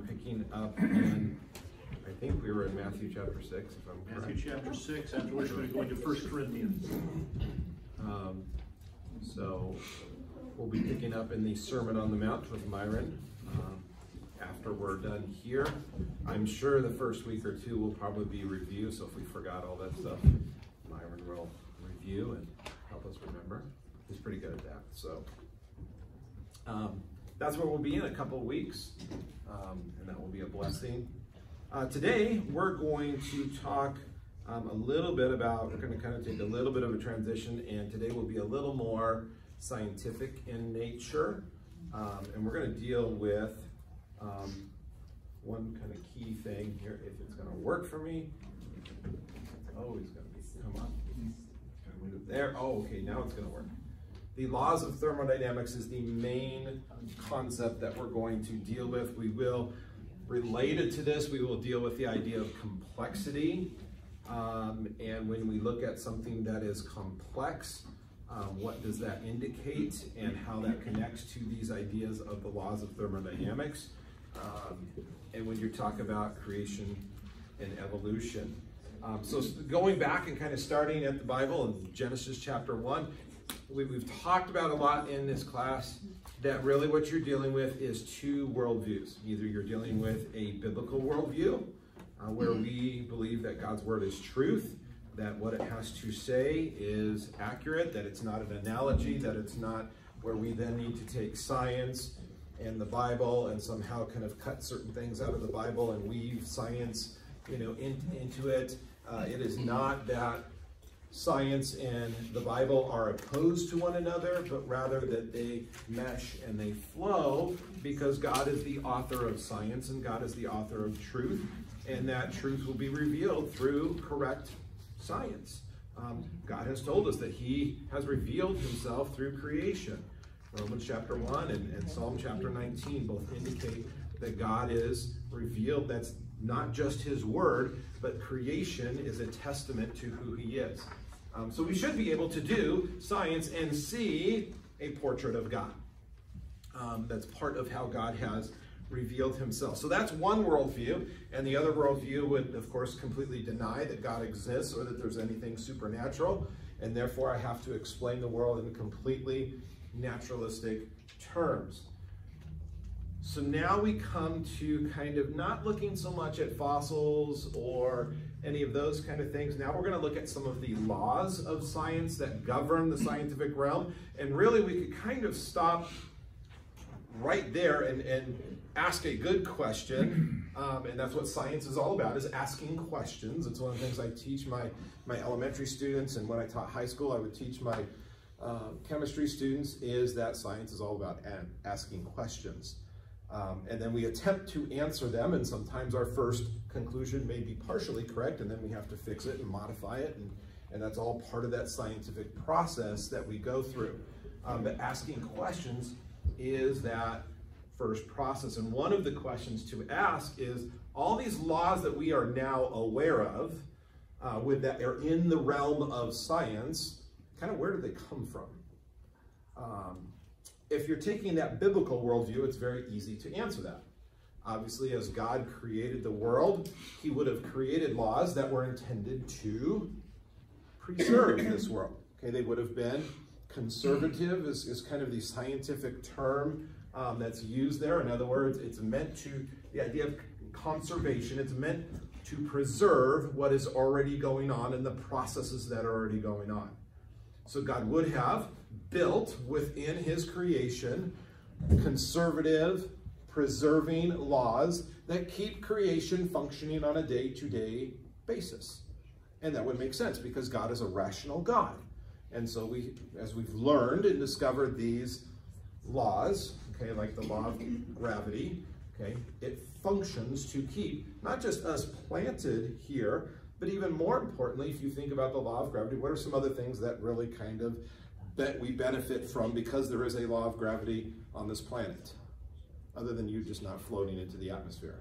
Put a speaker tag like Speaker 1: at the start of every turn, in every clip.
Speaker 1: picking up in, I think we were in Matthew chapter 6, if I'm correct.
Speaker 2: Matthew chapter 6, after which we're going to 1 Corinthians.
Speaker 1: So we'll be picking up in the Sermon on the Mount with Myron after we're done here. I'm sure the first week or two will probably be review, so if we forgot all that stuff, Myron will review and help us remember. He's pretty good at that. So that's where we'll be in a couple of weeks, and that will be a blessing. Today, we're going to talk a little bit about, we're going to kind of take a little bit of a transition, and today will be a little more scientific in nature, and we're going to deal with one kind of key thing here, if it's going to work for me. Oh, he's going to come up. There. Oh, okay, now it's going to work. The laws of thermodynamics is the main concept that we're going to deal with. We will, related to this, we will deal with the idea of complexity. And when we look at something that is complex, what does that indicate and how that connects to these ideas of the laws of thermodynamics? And when you talk about creation and evolution. So going back and kind of starting at the Bible in Genesis chapter 1, we've talked about a lot in this class that really what you're dealing with is two worldviews. Either you're dealing with a biblical worldview, where we believe that God's word is truth, that what it has to say is accurate, that it's not an analogy, that it's not where we then need to take science and the Bible and somehow kind of cut certain things out of the Bible and weave science, into it. It is not that science and the Bible are opposed to one another, but rather that they mesh and they flow because God is the author of science and God is the author of truth, and that truth will be revealed through correct science. God has told us that he has revealed himself through creation. Romans chapter 1 and Psalm chapter 19 both indicate that God is revealed. That's not just his word, but creation is a testament to who he is. So we should be able to do science and see a portrait of God. That's part of how God has revealed himself. So that's one worldview, and the other worldview would, of course, completely deny that God exists or that there's anything supernatural, and therefore I have to explain the world in completely naturalistic terms. So now we come to kind of not looking so much at fossils or any of those kind of things. Now we're going to look at some of the laws of science that govern the scientific realm, and really we could kind of stop right there and ask a good question, and that's what science is all about, is asking questions. It's one of the things I teach my elementary students, and when I taught high school I would teach my chemistry students, is that science is all about asking questions. And then we attempt to answer them, and sometimes our first conclusion may be partially correct, and then we have to fix it and modify it, and that's all part of that scientific process that we go through. But asking questions is that first process, and one of the questions to ask is, all these laws that we are now aware of, that are in the realm of science, kind of where do they come from? If you're taking that biblical worldview, it's very easy to answer that. Obviously, as God created the world, he would have created laws that were intended to preserve this world. Okay, they would have been conservative, is kind of the scientific term that's used there. In other words, it's meant to, the idea of conservation, it's meant to preserve what is already going on and the processes that are already going on. So God would have built within his creation conservative, preserving laws that keep creation functioning on a day-to-day basis. And that would make sense because God is a rational God. And so as we've learned and discovered these laws, okay, like the law of gravity, okay, it functions to keep not just us planted here, but even more importantly, if you think about the law of gravity, what are some other things that really kind of that we benefit from because there is a law of gravity on this planet, other than you just not floating into the atmosphere?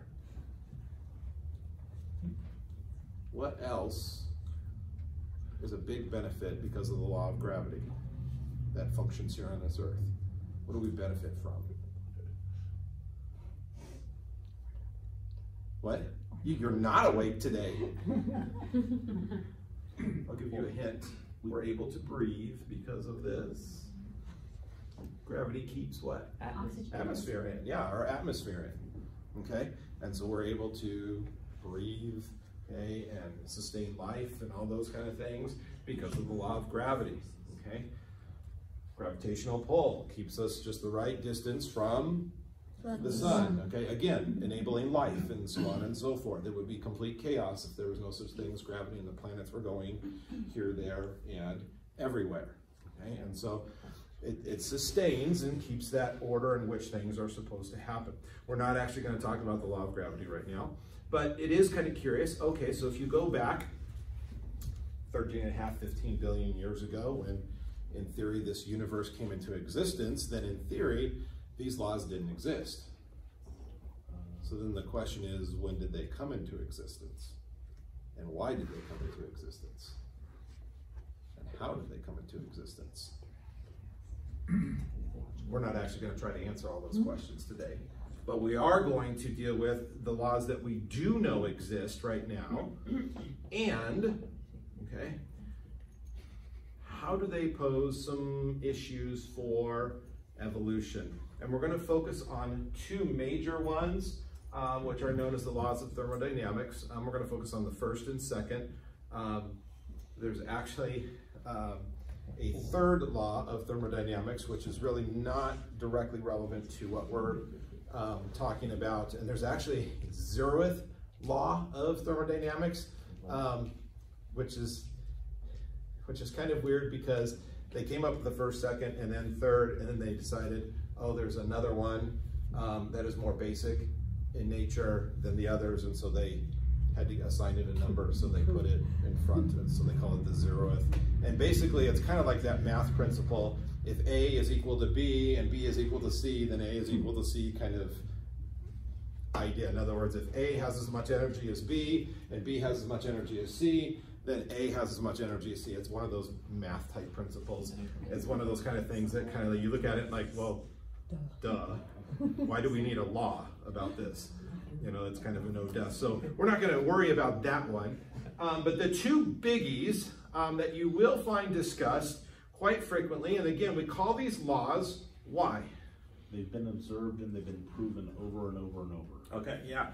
Speaker 1: What else is a big benefit because of the law of gravity that functions here on this earth? What do we benefit from? What? You're not awake today. I'll give you a hint. We're able to breathe because of this. Gravity keeps what? Atmosphere in. Yeah, our atmosphere in. Okay? And so we're able to breathe, okay, and sustain life and all those kind of things because of the law of gravity. Okay? Gravitational pull keeps us just the right distance from the sun. Okay? Again, enabling life and so on and so forth. It would be complete chaos if there was no such thing as gravity and the planets were going here, there, and everywhere. Okay? And so it sustains and keeps that order in which things are supposed to happen. We're not actually going to talk about the law of gravity right now, but it is kind of curious. Okay, so if you go back 15 billion years ago, when in theory this universe came into existence, then in theory these laws didn't exist. So then the question is, when did they come into existence? And why did they come into existence? And how did they come into existence? We're not actually going to try to answer all those questions today, but we are going to deal with the laws that we do know exist right now, and, okay, how do they pose some issues for evolution? And we're going to focus on two major ones, which are known as the laws of thermodynamics. We're going to focus on the first and second. There's actually a third law of thermodynamics, which is really not directly relevant to what we're talking about. And there's actually a zeroth law of thermodynamics, which is kind of weird because they came up with the first, second, and then third, and then they decided, oh, there's another one that is more basic in nature than the others, and so they had to assign it a number, so they put it in front, and so they call it the zeroth. And basically, it's kind of like that math principle. If A is equal to B and B is equal to C, then A is equal to C kind of idea. In other words, if A has as much energy as B and B has as much energy as C, then A has as much energy as C. It's one of those math type principles. It's one of those kind of things that kind of, you look at it like, well, duh. Why do we need a law about this? You know, it's kind of a no duh. So we're not going to worry about that one. But the two biggies that you will find discussed quite frequently, and again, we call these laws, why?
Speaker 2: They've been observed and they've been proven over and over and over.
Speaker 1: Okay, yeah,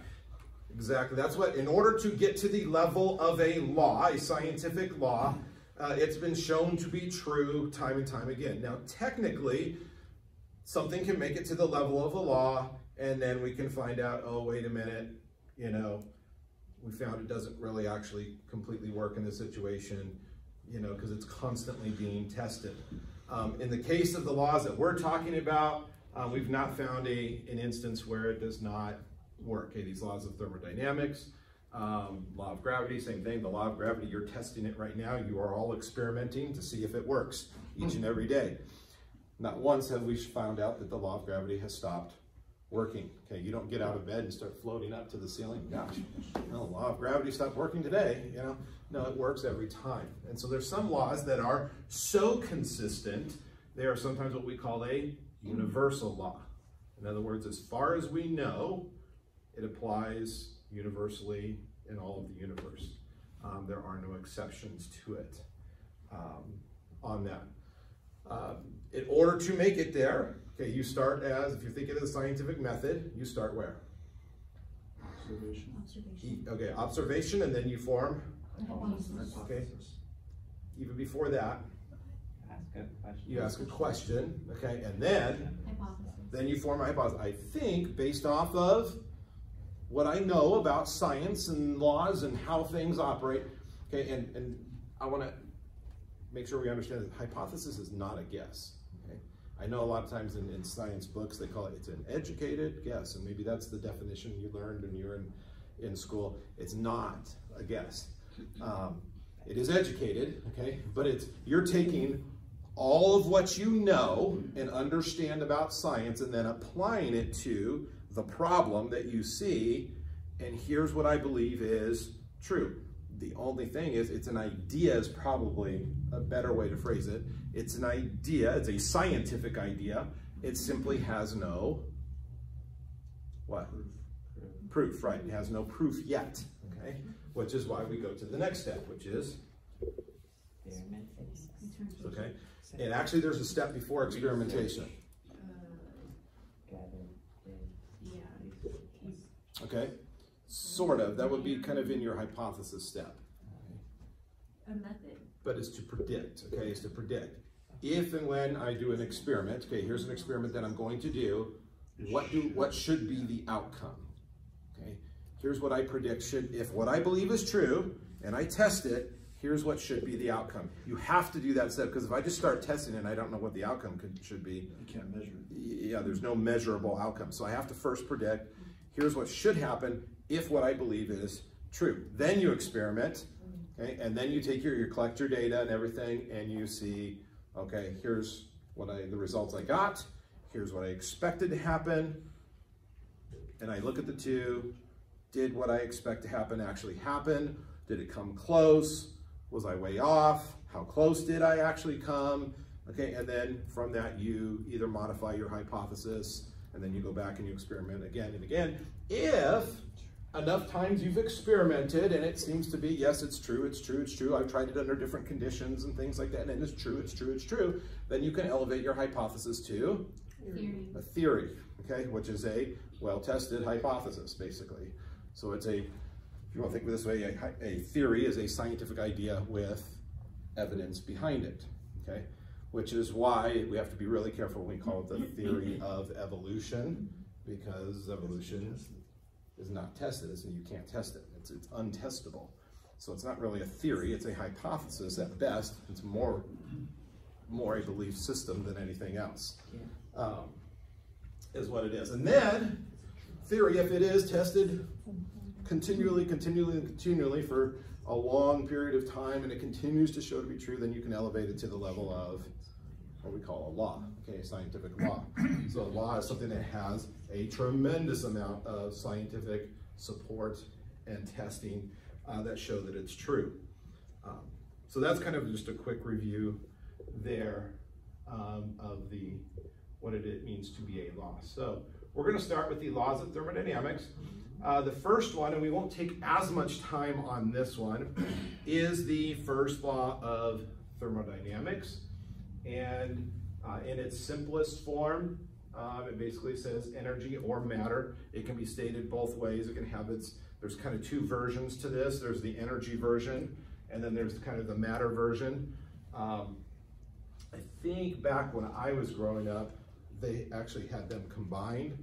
Speaker 1: exactly. That's what, in order to get to the level of a law, a scientific law, it's been shown to be true time and time again. Now, technically, something can make it to the level of a law, and then we can find out, oh, wait a minute, you know, we found it doesn't really actually completely work in this situation, you know, because it's constantly being tested. In the case of the laws that we're talking about, we've not found an instance where it does not work. Okay, these laws of thermodynamics, law of gravity, same thing. The law of gravity, you're testing it right now. You are all experimenting to see if it works each and every day. Not once have we found out that the law of gravity has stopped working. Okay, you don't get out of bed and start floating up to the ceiling. Gosh, no, the law of gravity stopped working today. You know, no, it works every time. And so there's some laws that are so consistent, they are sometimes what we call a universal law. In other words, as far as we know, it applies universally in all of the universe. There are no exceptions to it on that. In order to make it there, okay, you start as, if you're thinking of the scientific method, you start where? Observation. Okay, observation, and then you form? Hypothesis. Okay. Even before that, you ask a question, okay, and then you form a hypothesis. I think, based off of what I know about science and laws and how things operate, okay, and I want to make sure we understand that hypothesis is not a guess. Okay? I know a lot of times in science books they call it, it's an educated guess, and maybe that's the definition you learned when you were in school. It's not a guess. It is educated, okay, but you're taking all of what you know and understand about science and then applying it to the problem that you see, and here's what I believe is true. The only thing is, it's an idea is probably a better way to phrase it. It's an idea, it's a scientific idea. It simply has no, what? proof, right? It has no proof yet, okay? Which is why we go to the next step, which is, okay? And actually there's a step before experimentation. Okay? Sort of. That would be kind of in your hypothesis step.
Speaker 3: A method.
Speaker 1: But it's to predict, okay? It's to predict. If and when I do an experiment, okay, here's an experiment that I'm going to do, what should be the outcome? Okay? Here's what I predict should, if what I believe is true, and I test it, here's what should be the outcome. You have to do that step, because if I just start testing it and I don't know what the outcome should be,
Speaker 2: You can't measure it.
Speaker 1: yeah, there's no measurable outcome. So I have to first predict, here's what should happen if what I believe is true. Then you experiment, okay, and then you take you collect your data and everything, and you see, okay, here's what the results I got, here's what I expected to happen, and I look at the two. Did what I expect to happen actually happen? Did it come close? Was I way off? How close did I actually come? Okay, and then from that you either modify your hypothesis, and then you go back and you experiment again and again. If enough times you've experimented and it seems to be, yes, it's true, it's true, it's true, I've tried it under different conditions and things like that, and it's true, it's true, it's true, then you can elevate your hypothesis to a theory, okay, which is a well-tested hypothesis, basically. So it's if you want to think of it this way, a theory is a scientific idea with evidence behind it, okay? Which is why we have to be really careful when we call it the theory of evolution, because evolution is not tested, so you can't test it. It's untestable. So it's not really a theory, it's a hypothesis at best. It's more a belief system than anything else, is what it is. And then, theory, if it is tested continually for a long period of time and it continues to show to be true, then you can elevate it to the level of what we call a law, okay, a scientific law. So a law is something that has a tremendous amount of scientific support and testing that show that it's true. So that's kind of just a quick review there of what it means to be a law. So we're going to start with the laws of thermodynamics. The first one, and we won't take as much time on this one, is the first law of thermodynamics. And in its simplest form, it basically says energy or matter. It can be stated both ways. It can have there's kind of two versions to this. There's the energy version, and then there's kind of the matter version. I think back when I was growing up, they actually had them combined,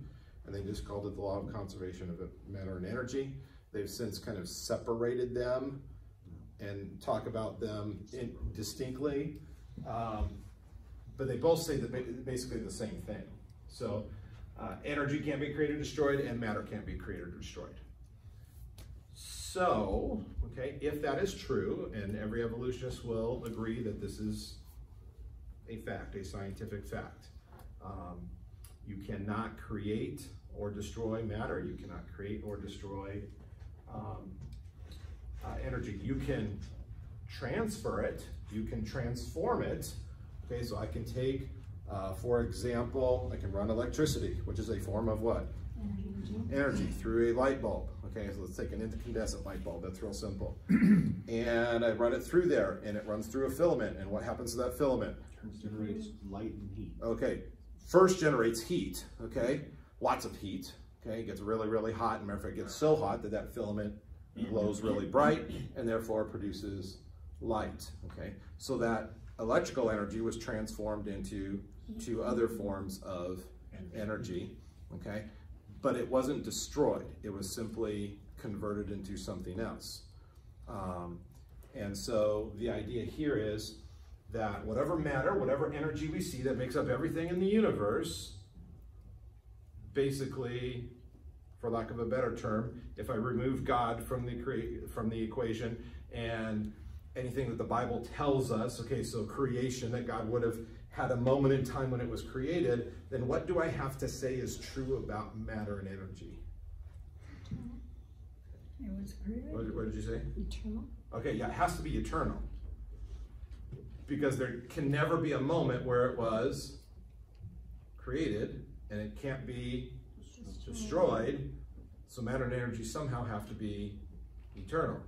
Speaker 1: and they just called it the law of conservation of matter and energy. They've since kind of separated them and talk about them distinctly. But they both say that basically the same thing. So energy can't be created or destroyed, and matter can't be created or destroyed. So, okay, if that is true, and every evolutionist will agree that this is a fact, a scientific fact. You cannot create or destroy matter. You cannot create or destroy energy. You can transfer it. You can transform it. Okay, so I can take, for example, I can run electricity, which is a form of what? Energy through a light bulb. Okay, so let's take an incandescent light bulb. That's real simple. And I run it through there, and it runs through a filament. And what happens to that filament?
Speaker 2: Generates light and heat.
Speaker 1: Okay, first generates heat. Okay, lots of heat. Okay, it gets really, really hot. And matter of fact, it gets so hot that that filament glows really bright, and therefore produces light. Okay, so that electrical energy was transformed into two other forms of energy. Okay, but it wasn't destroyed. It was simply converted into something else. And so the idea here is that whatever matter, whatever energy we see that makes up everything in the universe, basically, for lack of a better term, if I remove God from the equation and anything that the Bible tells us, okay, so creation, that God would have had a moment in time when it was created, then what do I have to say is true about matter and energy?
Speaker 3: It was created.
Speaker 1: What did you say?
Speaker 3: Eternal.
Speaker 1: Okay, yeah, it has to be eternal. Because there can never be a moment where it was created, and it can't be destroyed, So matter and energy somehow have to be eternal,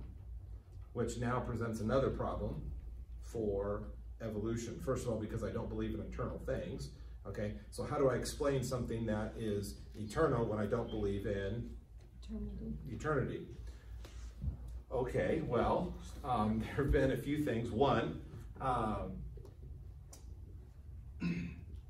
Speaker 1: which now presents another problem for evolution. First of all, because I don't believe in eternal things. Okay, so how do I explain something that is eternal when I don't believe in eternity? Okay, well, there have been a few things. One, I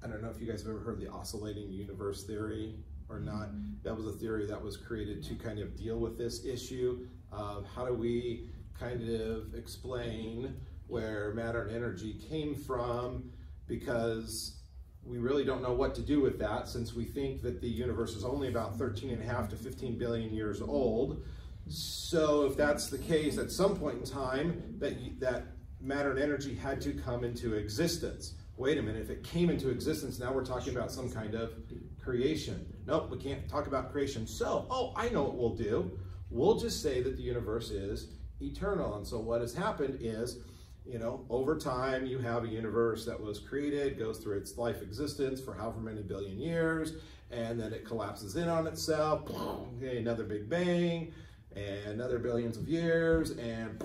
Speaker 1: don't know if you guys have ever heard the oscillating universe theory or not. That was a theory that was created to kind of deal with this issue of how do we kind of explain where matter and energy came from, because we really don't know what to do with that, since we think that the universe is only about 13.5 to 15 billion years old. So if that's the case, at some point in time, that matter and energy had to come into existence. Wait a minute, if it came into existence, now we're talking about some kind of creation. Nope, we can't talk about creation. So, oh, I know what we'll do. We'll just say that the universe is eternal. And so what has happened is, you know, over time, you have a universe that was created, goes through its life existence for however many billion years, and then it collapses in on itself. Okay, another big bang, and another billions of years, and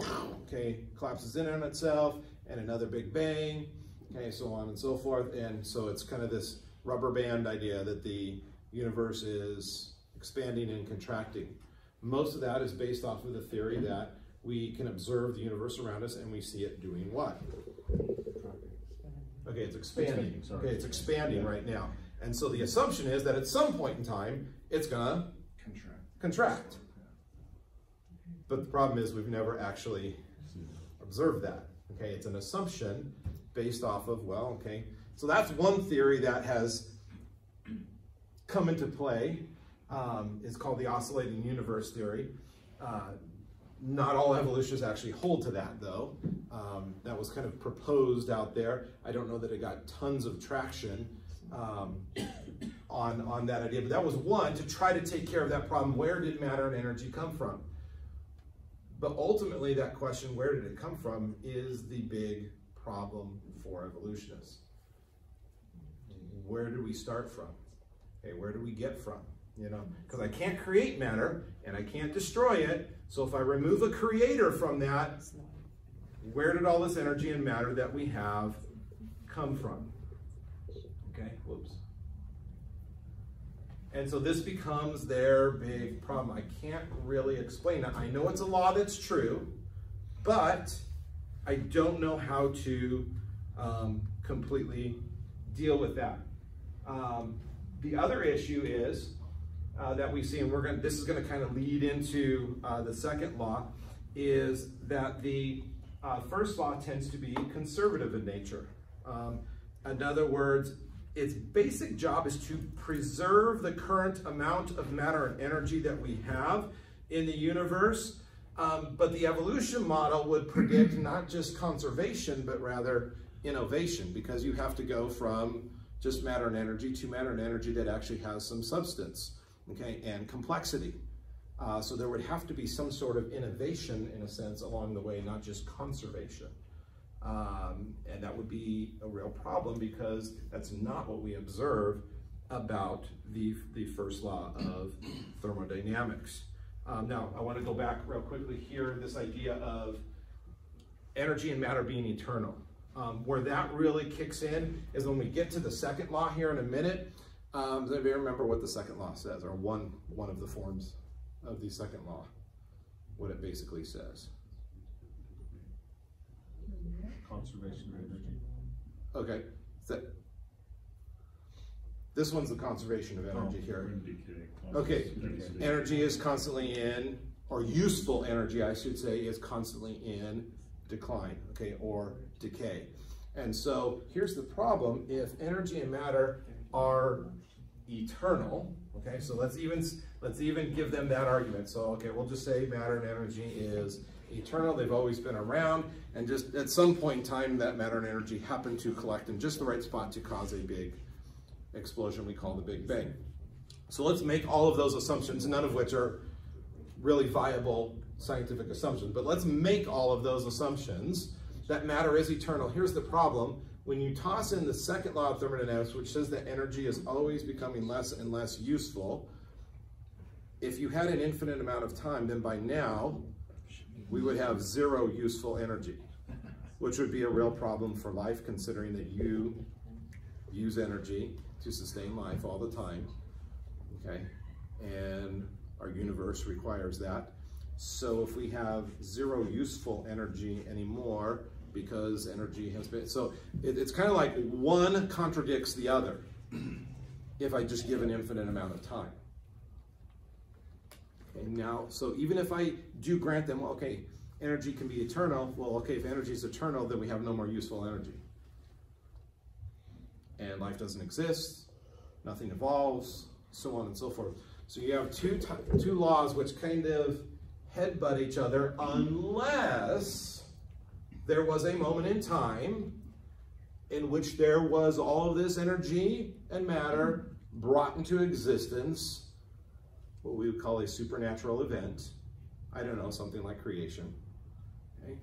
Speaker 1: okay, collapses in on itself, and another big bang, okay, so on and so forth. And so it's kind of this rubber band idea that the universe is expanding and contracting. Most of that is based off of the theory that we can observe the universe around us and we see it doing what? Okay, it's expanding. Okay, it's expanding right now. And so the assumption is that at some point in time, it's gonna contract. But the problem is we've never actually observed that. Okay, it's an assumption based off of, well, okay. So that's one theory that has come into play. It's called the oscillating universe theory. Not all evolutionists actually hold to that, though. That was kind of proposed out there. I don't know that it got tons of traction on that idea, but that was one to try to take care of that problem. Where did matter and energy come from? But ultimately, that question, where did it come from, is the big problem for evolutionists. Where do we start from? Okay, where do we get from? You know, because I can't create matter and I can't destroy it. So if I remove a creator from that, where did all this energy and matter that we have come from? Okay, whoops. And so this becomes their big problem. I can't really explain it. I know it's a law that's true, but I don't know how to completely deal with that. The other issue is that we see, and this is going to kind of lead into the second law, is that the first law tends to be conservative in nature. In other words, its basic job is to preserve the current amount of matter and energy that we have in the universe, but the evolution model would predict not just conservation, but rather innovation, because you have to go from just matter and energy to matter and energy that actually has some substance, okay, and complexity. So there would have to be some sort of innovation, in a sense, along the way, not just conservation. And that would be a real problem, because that's not what we observe about the first law of thermodynamics. Now, I want to go back real quickly here, this idea of energy and matter being eternal. Where that really kicks in is when we get to the second law here in a minute. Does anybody remember what the second law says, or one of the forms of the second law, what it basically says?
Speaker 2: Conservation of energy.
Speaker 1: Okay, this one's the conservation of energy here. Okay, energy is constantly in, or useful energy, I should say, is constantly in decline, okay, or decay. And so here's the problem: if energy and matter are eternal, okay, so let's even give them that argument. So okay, we'll just say matter and energy is eternal. They've always been around, and just at some point in time, that matter and energy happen to collect in just the right spot to cause a big explosion we call the Big Bang. So let's make all of those assumptions, none of which are really viable scientific assumptions, but let's make all of those assumptions that matter is eternal. Here's the problem: when you toss in the second law of thermodynamics, which says that energy is always becoming less and less useful, if you had an infinite amount of time, then by now, we would have zero useful energy, which would be a real problem for life, considering that you use energy to sustain life all the time, okay? And our universe requires that. So if we have zero useful energy anymore, because energy has been, so it's kind of like one contradicts the other if I just give an infinite amount of time. Okay, now, so even if I do grant them, well, okay, energy can be eternal, well, okay, if energy is eternal, then we have no more useful energy. And life doesn't exist, nothing evolves, so on and so forth. So you have two laws which kind of headbutt each other, unless there was a moment in time in which there was all of this energy and matter brought into existence, what we would call a supernatural event. I don't know, something like creation. Okay?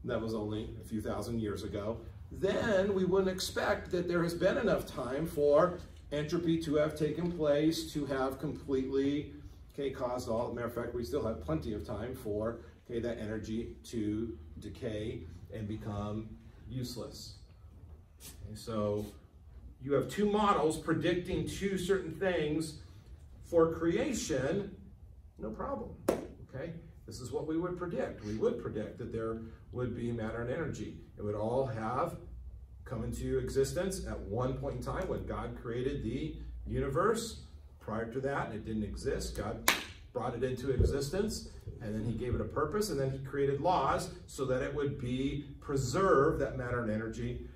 Speaker 1: That was only a few thousand years ago. Then we wouldn't expect that there has been enough time for entropy to have taken place, to have completely, okay, caused all. Matter of fact, we still have plenty of time for, okay, that energy to decay and become useless. Okay, so you have two models predicting two certain things for creation, no problem, okay? This is what we would predict. We would predict that there would be matter and energy. It would all have come into existence at one point in time when God created the universe. Prior to that, it didn't exist. God brought it into existence, and then he gave it a purpose, and then he created laws so that it would be preserved, that matter and energy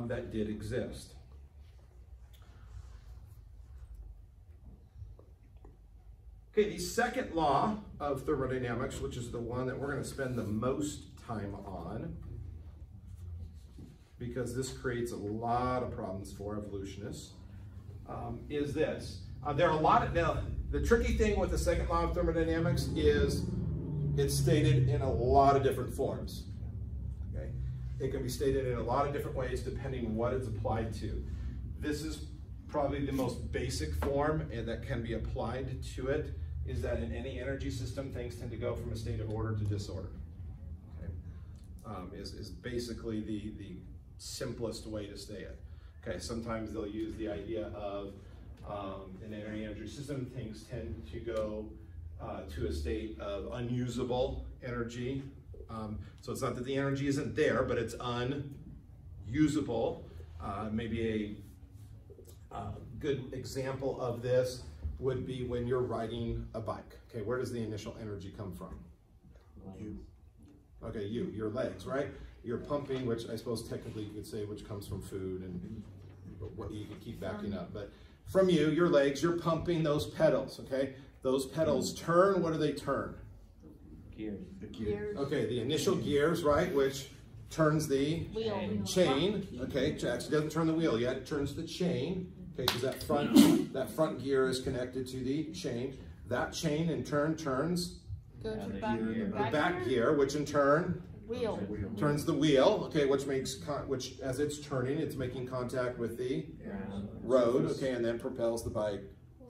Speaker 1: that did exist. Okay, the second law of thermodynamics, which is the one that we're going to spend the most time on, because this creates a lot of problems for evolutionists, is this. There are a lot of, now, the tricky thing with the second law of thermodynamics is it's stated in a lot of different forms. Okay? It can be stated in a lot of different ways depending on what it's applied to. This is probably the most basic form and that can be applied to it, is that in any energy system, things tend to go from a state of order to disorder. Okay? Is basically the simplest way to say it. Okay, sometimes they'll use the idea of in any energy system, things tend to go to a state of unusable energy. So it's not that the energy isn't there, but it's unusable. Maybe a good example of this would be when you're riding a bike. Okay, where does the initial energy come from? You. Okay, your legs, right? You're pumping, which I suppose technically you could say which comes from food, and what you can keep backing up. But from you, your legs, you're pumping those pedals, okay? Those pedals turn, what do they turn?
Speaker 4: Gears.
Speaker 2: The gears.
Speaker 1: Okay, the initial gears, right, which turns the chain. Okay, it actually doesn't turn the wheel yet, it turns the chain. Okay, because that front gear is connected to the chain. That chain in turn turns
Speaker 5: Go to
Speaker 1: the back gear, which in turn turns the wheel, okay, which as it's turning, it's making contact with the road, okay, and then propels the bike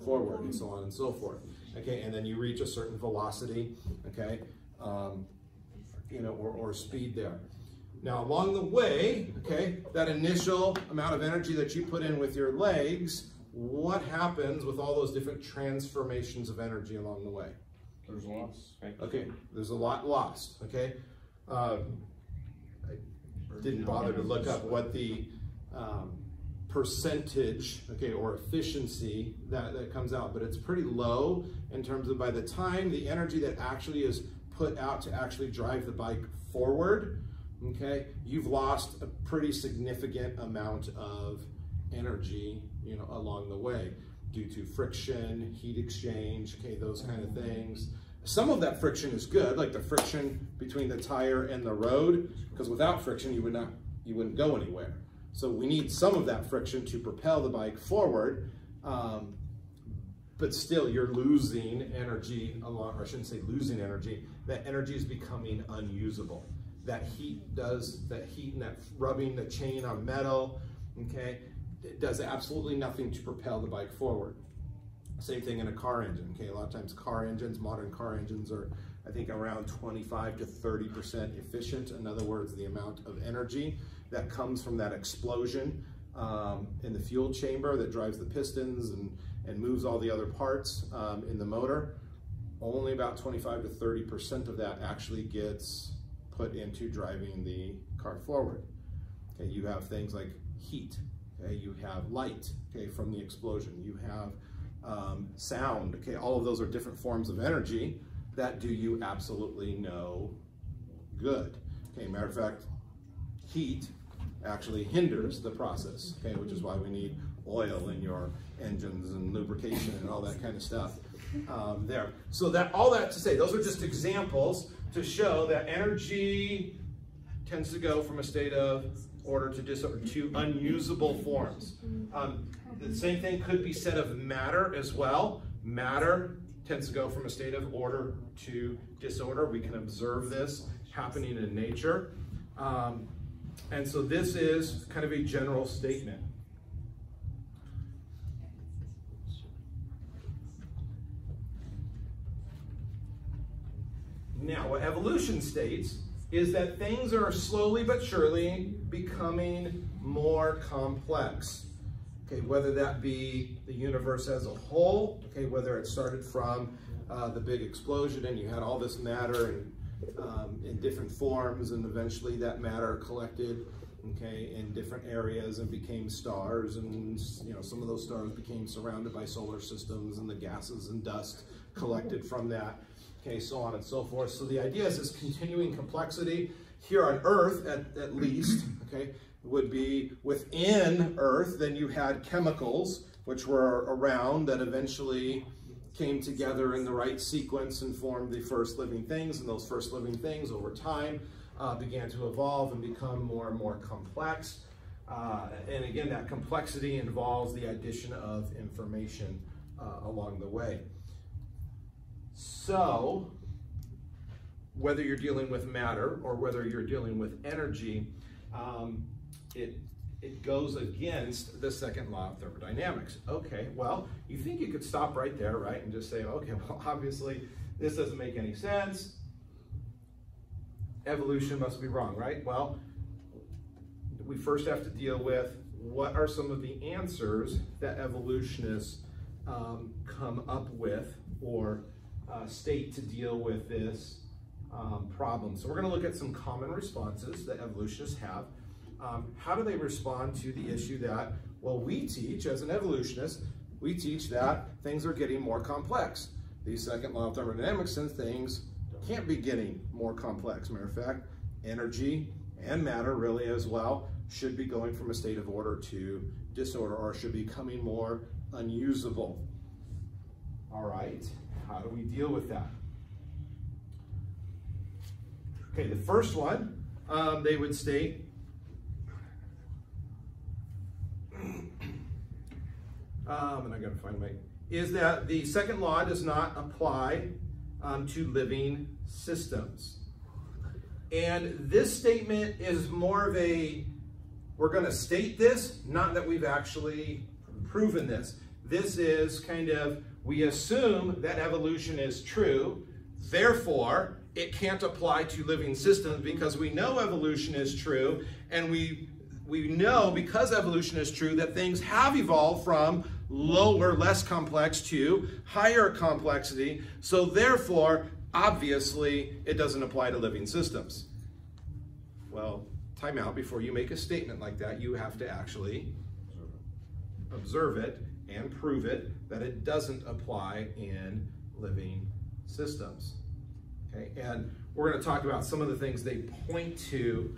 Speaker 1: forward and so on and so forth. Okay, and then you reach a certain velocity, okay, you know, or speed there. Now along the way, okay, that initial amount of energy that you put in with your legs, what happens with all those different transformations of energy along the way?
Speaker 2: There's loss.
Speaker 1: Okay, there's a lot lost, okay? I didn't bother to look up what the percentage, okay, or efficiency that comes out, but it's pretty low in terms of by the time the energy that actually is put out to actually drive the bike forward, okay, you've lost a pretty significant amount of energy, you know, along the way due to friction, heat exchange, okay, those kind of things. Some of that friction is good, like the friction between the tire and the road, because without friction you wouldn't go anywhere. So we need some of that friction to propel the bike forward, but still you're losing energy along, or I shouldn't say losing energy, that energy is becoming unusable. That heat and that rubbing the chain on metal, okay, it does absolutely nothing to propel the bike forward. Same thing in a car engine, okay? A lot of times car engines, modern car engines are, I think, around 25 to 30% efficient. In other words, the amount of energy that comes from that explosion in the fuel chamber that drives the pistons and moves all the other parts in the motor, only about 25 to 30% of that actually gets put into driving the car forward. Okay, you have things like heat, okay? You have light, okay, from the explosion. You have sound, okay? All of those are different forms of energy that do you absolutely no good. Okay, matter of fact, heat actually hinders the process, okay, which is why we need oil in your engines and lubrication and all that kind of stuff there. So that, all that to say, those are just examples to show that energy tends to go from a state of order to disorder to unusable forms. The same thing could be said of matter as well. Matter tends to go from a state of order to disorder. We can observe this happening in nature. And so this is kind of a general statement. Now, what evolution states is that things are slowly but surely becoming more complex. Okay, whether that be the universe as a whole, okay, whether it started from the big explosion and you had all this matter in different forms, and eventually that matter collected, okay, in different areas and became stars, and you know, some of those stars became surrounded by solar systems, and the gases and dust collected from that, okay, so on and so forth. So the idea is this continuing complexity here on Earth, at least, okay, would be within Earth. Then you had chemicals which were around that eventually came together in the right sequence and formed the first living things, and those first living things over time began to evolve and become more and more complex. And again, that complexity involves the addition of information along the way. So whether you're dealing with matter or whether you're dealing with energy, it goes against the second law of thermodynamics. Okay, well, you think you could stop right there, right, and just say, okay, well, obviously this doesn't make any sense. Evolution must be wrong, right? Well, we first have to deal with what are some of the answers that evolutionists come up with or state to deal with this problem. So we're going to look at some common responses that evolutionists have. How do they respond to the issue that, well, we teach as an evolutionist, we teach that things are getting more complex. The second law of thermodynamics says things can't be getting more complex. Matter of fact, energy and matter really as well should be going from a state of order to disorder, or should be becoming more unusable. All right, how do we deal with that? Okay, the first one, they would state, and I gotta find my, is that the second law does not apply to living systems. And this statement is more of a, we're gonna state this, not that we've actually proven this. This is kind of, we assume that evolution is true, therefore it can't apply to living systems because we know evolution is true, and we know because evolution is true that things have evolved from lower, less complex to higher complexity. So therefore, obviously, it doesn't apply to living systems. Well, time out. Before you make a statement like that, you have to actually observe it and prove it that it doesn't apply in living systems. Okay, and we're going to talk about some of the things they point to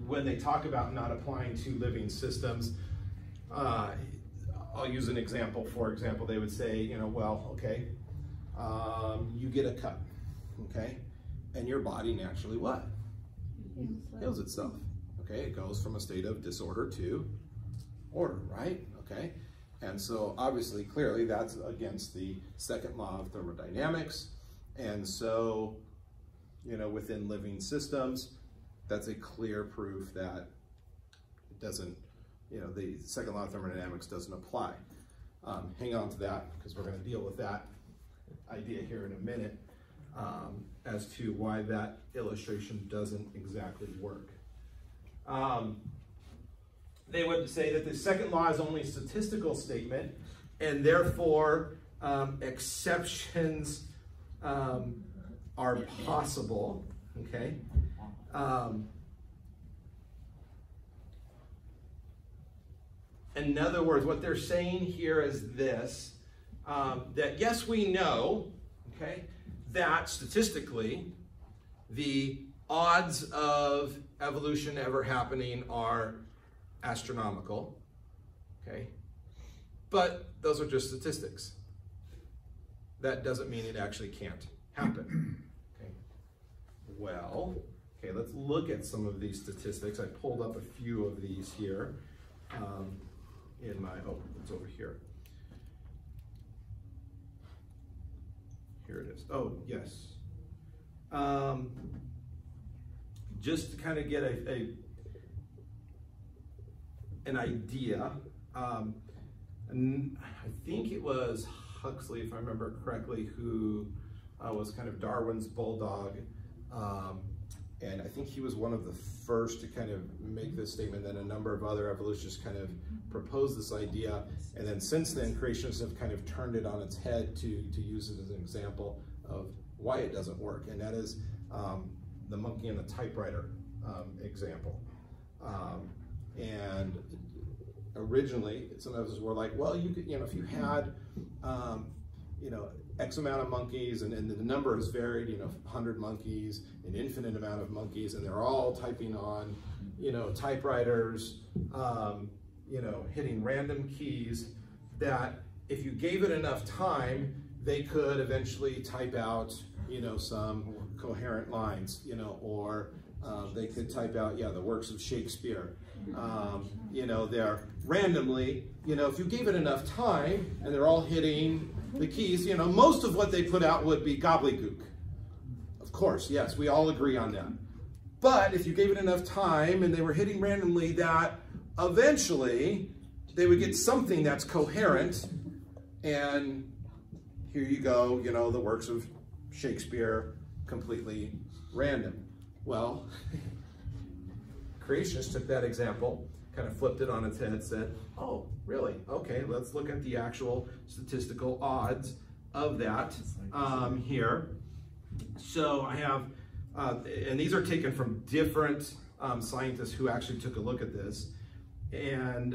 Speaker 1: when they talk about not applying to living systems. I'll use an example. For example, they would say, you know, well, okay, you get a cut, okay, and your body naturally what? Heals itself. Okay, it goes from a state of disorder to order, right? Okay, and so obviously, clearly, that's against the second law of thermodynamics, and so, you know, within living systems, that's a clear proof that it doesn't, you know, the second law of thermodynamics doesn't apply. hang on to that because we're going to deal with that idea here in a minute as to why that illustration doesn't exactly work. They would say that the second law is only a statistical statement, and therefore exceptions are possible, okay? In other words, what they're saying here is this, that yes, we know, okay, that statistically the odds of evolution ever happening are astronomical, okay, but those are just statistics. That doesn't mean it actually can't happen, okay. Well, okay, let's look at some of these statistics. I pulled up a few of these here in my, oh, it's over here. Here it is. Oh, yes. Just to kind of get an idea, and I think it was Huxley, if I remember correctly, who was kind of Darwin's bulldog, and I think he was one of the first to kind of make this statement. Then a number of other evolutionists kind of proposed this idea, and then since then creationists have kind of turned it on its head to use it as an example of why it doesn't work, and that is the monkey and the typewriter example. And originally, some of us were like, well, you could, if you had, X amount of monkeys, and the number has varied, 100 monkeys, an infinite amount of monkeys, and they're all typing on, typewriters, hitting random keys, that if you gave it enough time, they could eventually type out, some coherent lines, or they could type out, the works of Shakespeare. They're randomly, if you gave it enough time and they're all hitting the keys, most of what they put out would be gobbledygook. Of course, yes, we all agree on that. But if you gave it enough time and they were hitting randomly, that eventually they would get something that's coherent, and here you go, the works of Shakespeare, completely random. Well, creationists took that example, kind of flipped it on its head, said, oh, really? Okay, let's look at the actual statistical odds of that here. So I have, and these are taken from different scientists who actually took a look at this. And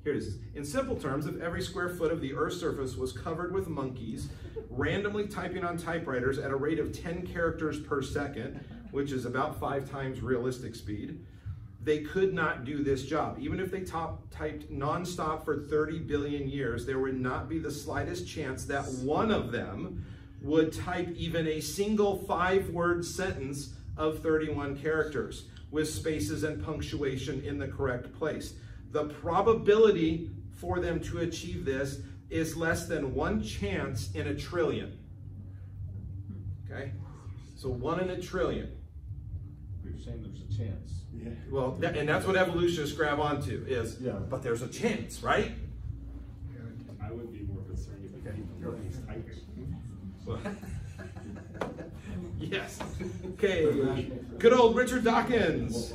Speaker 1: here it is. In simple terms, if every square foot of the Earth's surface was covered with monkeys, randomly typing on typewriters at a rate of 10 characters per second, which is about 5 times realistic speed, they could not do this job. Even if they typed nonstop for 30 billion years, there would not be the slightest chance that one of them would type even a single 5-word sentence of 31 characters with spaces and punctuation in the correct place. The probability for them to achieve this is less than 1 chance in a trillion. Okay? So 1 in a trillion.
Speaker 2: You're saying there's a chance.
Speaker 1: Yeah. Well, and that's what evolutionists grab onto is, but there's a chance, right?
Speaker 4: I would be more concerned if you people were these typers.
Speaker 1: Yes. Okay. Good old Richard Dawkins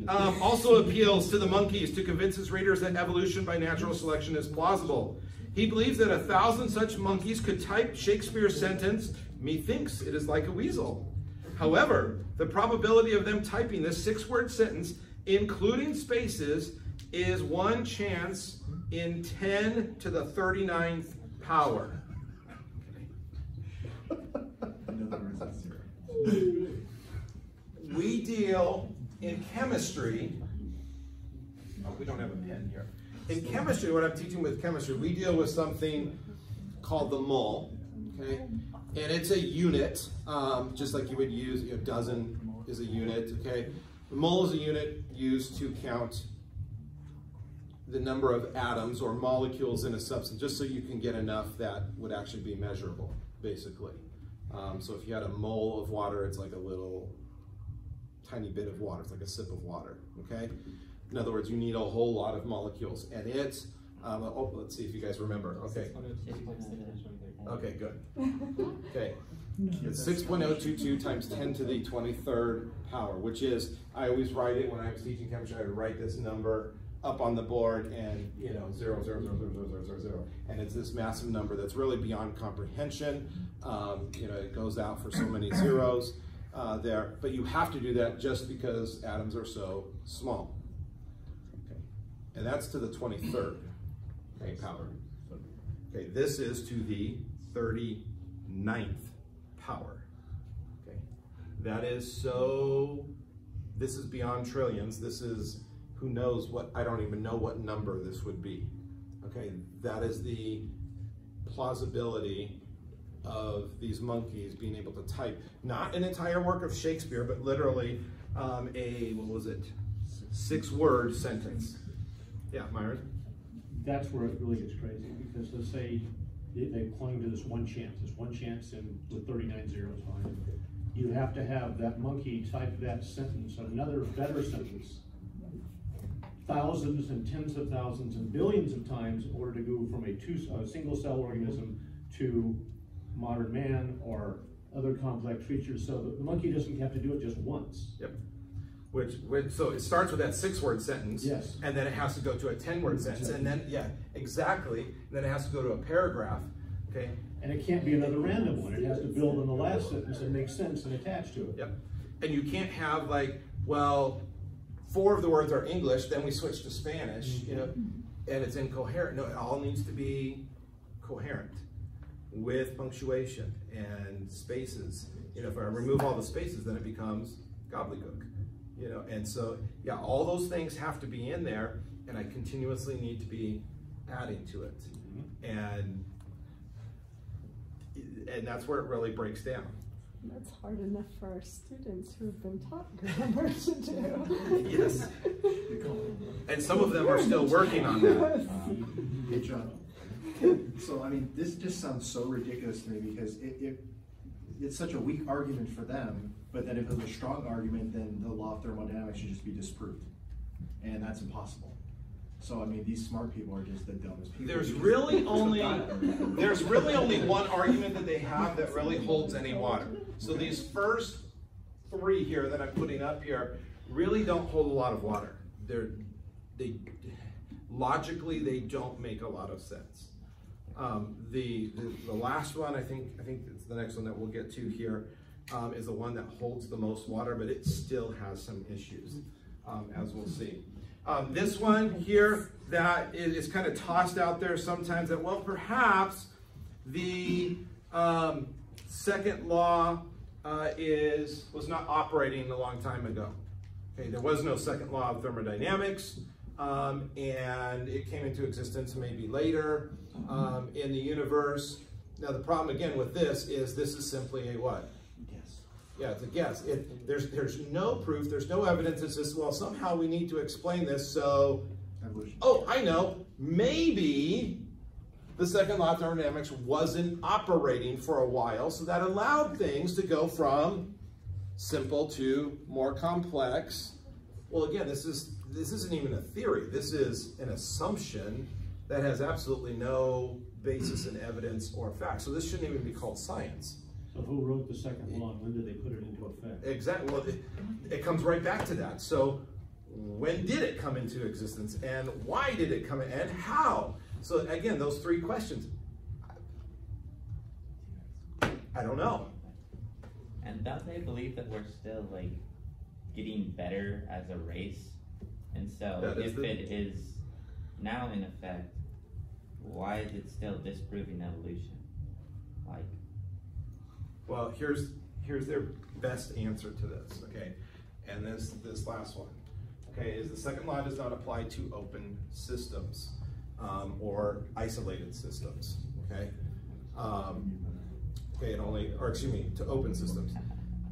Speaker 1: also appeals to the monkeys to convince his readers that evolution by natural selection is plausible. He believes that 1,000 such monkeys could type Shakespeare's sentence, "Methinks it is like a weasel." However, the probability of them typing this 6-word sentence, including spaces, is 1 chance in 10 to the 39th power. We deal in chemistry, we don't have a pen here. In chemistry, what I'm teaching with chemistry, we deal with something called the mole, okay? And it's a unit, just like you would use, a dozen is a unit, okay? The mole is a unit used to count the number of atoms or molecules in a substance, just so you can get enough that would actually be measurable, basically. So if you had a mole of water, it's like a little tiny bit of water. It's like a sip of water, okay? In other words, you need a whole lot of molecules. And it's Let's see if you guys remember. Okay. Okay, good. Okay. It's 6.022 times 10 to the 23rd power, which is, I always write it when I was teaching chemistry, I would write this number up on the board and, 0, 0, 0, 0, 0, 0, 0, 0. And it's this massive number that's really beyond comprehension. It goes out for so many zeros there, but you have to do that just because atoms are so small. Okay. And that's to the 23rd power. Okay, this is to the 39th power. Okay, that is so, this is beyond trillions. This is, who knows what, I don't even know what number this would be. Okay, that is the plausibility of these monkeys being able to type, not an entire work of Shakespeare, but literally what was it, 6-word sentence. Yeah, Myron?
Speaker 5: That's where it really gets crazy, because let's say they clung to this one chance in with 39 zeros on it. You have to have that monkey type that sentence, another better sentence, thousands and tens of thousands and billions of times in order to go from a single cell organism to modern man or other complex creatures. So the monkey doesn't have to do it just once.
Speaker 1: Yep. So it starts with that 6-word sentence,
Speaker 5: yes,
Speaker 1: and then it has to go to a 10-word sentence, and then, yeah, exactly, and then it has to go to a paragraph, okay?
Speaker 5: And it can't be another random one. It has to build on the last sentence and make sense and attach to it.
Speaker 1: Yep. And you can't have like, well, 4 of the words are English, then we switch to Spanish, and it's incoherent. No, it all needs to be coherent with punctuation and spaces. If I remove all the spaces, then it becomes gobbledygook. And so, yeah, all those things have to be in there, and I continuously need to be adding to it. And that's where it really breaks down.
Speaker 3: That's hard enough for our students who have been taught grammar to do.
Speaker 1: Yes. And some of them are still working on that.
Speaker 6: Hey, John. So, I mean, this just sounds so ridiculous to me, because it's such a weak argument for them, but then if it was a strong argument, then the law of thermodynamics should just be disproved. And that's impossible. So, I mean, these smart people are just the dumbest people.
Speaker 1: There's really only one argument that they have that really holds any water. So these first 3 here that I'm putting up here really don't hold a lot of water. Logically, they don't make a lot of sense. The last one, I think it's the next one that we'll get to here, is the one that holds the most water, but it still has some issues, as we'll see. This one here that is kind of tossed out there sometimes that, well, perhaps the second law was not operating a long time ago. Okay, there was no second law of thermodynamics, and it came into existence maybe later in the universe. Now the problem again with this is simply a what?
Speaker 6: Guess.
Speaker 1: Yeah, it's a guess. There's no proof, there's no evidence. It's just, well, somehow we need to explain this, so,
Speaker 6: Evolution.
Speaker 1: Oh, I know, maybe the second law of thermodynamics wasn't operating for a while, so that allowed things to go from simple to more complex. Well, again, this isn't even a theory. This is an assumption that has absolutely no basis in evidence or fact. So this shouldn't even be called science.
Speaker 5: So who wrote the second law and when did they put it into effect?
Speaker 1: Exactly. Well, it comes right back to that. So when did it come into existence, and why did it come in, and how? So again, those 3 questions. I don't know.
Speaker 7: And don't they believe that we're still like getting better as a race? And so if it is now in effect, why is it still disproving evolution? Like,
Speaker 1: well, here's their best answer to this, okay? And this last one, okay, is the second law does not apply to open systems or isolated systems, okay? Okay, to open systems.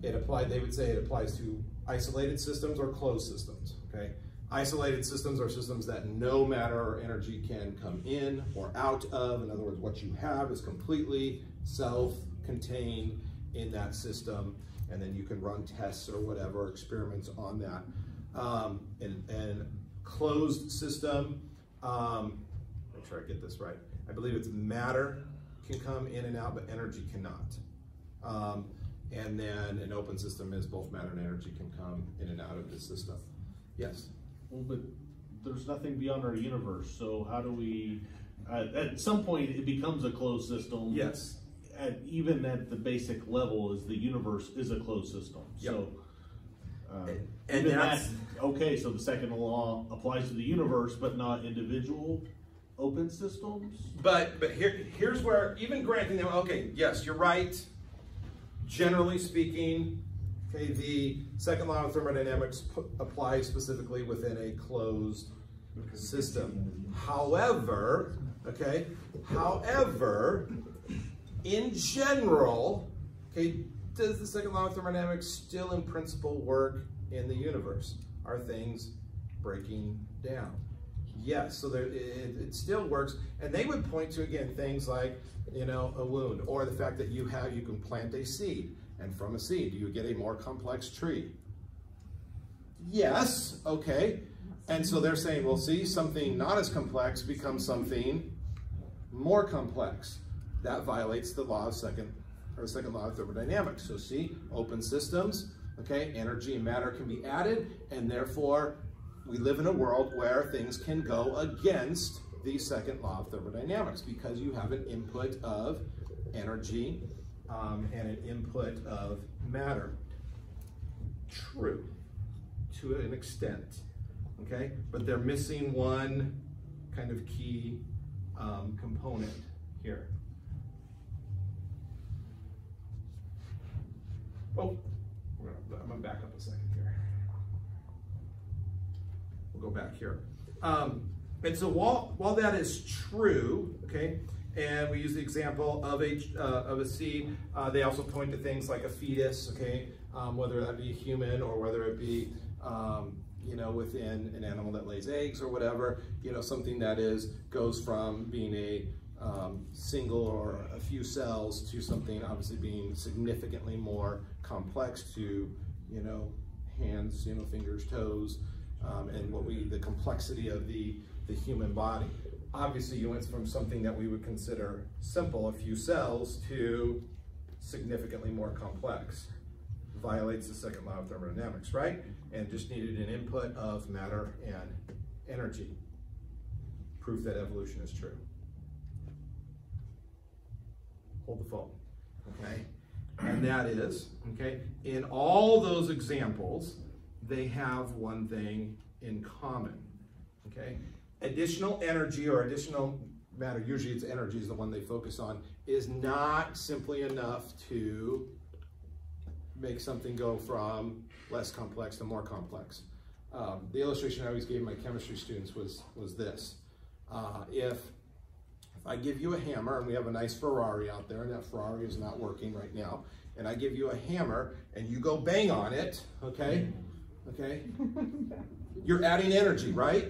Speaker 1: They would say it applies to isolated systems or closed systems, okay? Isolated systems are systems that no matter or energy can come in or out of. In other words, what you have is completely self-contained in that system, and then you can run tests or whatever, experiments on that. And closed system, make sure I get this right. I believe it's matter can come in and out, but energy cannot. And then an open system is both matter and energy can come in and out of the system. Yes?
Speaker 2: Well, but there's nothing beyond our universe, so how do we, at some point it becomes a closed system.
Speaker 1: Yes.
Speaker 2: Even at the basic level, is the universe is a closed system.
Speaker 1: Yep.
Speaker 2: So,
Speaker 1: and that's
Speaker 2: okay, so the second law applies to the universe, but not individual open systems?
Speaker 1: But here's where, even granting them, okay, yes, you're right. Generally speaking, okay, the second law of thermodynamics applies specifically within a closed system. However, okay, in general, okay, does the second law of thermodynamics still in principle work in the universe? Are things breaking down? Yes, so it still works, and they would point to, again, things like, you know, a wound, or the fact that you can plant a seed, and from a seed you get a more complex tree. Yes, okay, and so they're saying, well, see, something not as complex becomes something more complex. That violates the law of second law of thermodynamics. So see, open systems, okay, energy and matter can be added, and therefore we live in a world where things can go against the second law of thermodynamics because you have an input of energy and an input of matter. True, to an extent, okay? But they're missing one kind of key component here. Oh, I'm gonna back up a second here. We'll go back here. And so while that is true, okay, and we use the example of a seed, they also point to things like a fetus, okay, whether that be a human or whether it be, you know, within an animal that lays eggs or whatever, you know, something that goes from being a single or a few cells to something obviously being significantly more complex to, you know, hands, you know, fingers, toes, and the complexity of the human body. Obviously, you went from something that we would consider simple, a few cells, to significantly more complex. Violates the second law of thermodynamics, right? And just needed an input of matter and energy. Proof that evolution is true. Hold the phone, okay? And that is, okay, in all those examples, they have one thing in common, okay? Additional energy or additional matter, usually it's energy is the one they focus on, is not simply enough to make something go from less complex to more complex. The illustration I always gave my chemistry students was this. If I give you a hammer, and we have a nice Ferrari out there, and that Ferrari is not working right now, and I give you a hammer, and you go bang on it, okay? Okay? You're adding energy, right?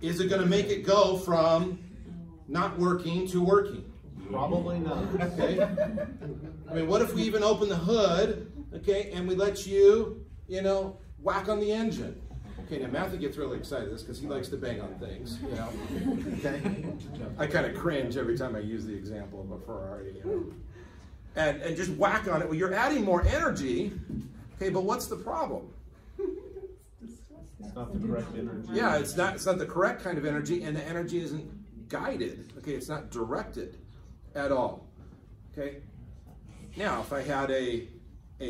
Speaker 1: Is it going to make it go from not working to working?
Speaker 2: Probably not.
Speaker 1: Okay? I mean, what if we even open the hood, okay, and we let you, you know, whack on the engine? Okay, now Matthew gets really excited because he likes to bang on things, you know, okay? I kind of cringe every time I use the example of a Ferrari, you know? And just whack on it. Well, you're adding more energy, okay, but what's the problem?
Speaker 2: It's not the correct energy.
Speaker 1: Yeah, it's not the correct kind of energy, and the energy isn't guided, okay? It's not directed at all, okay? Now, if I had a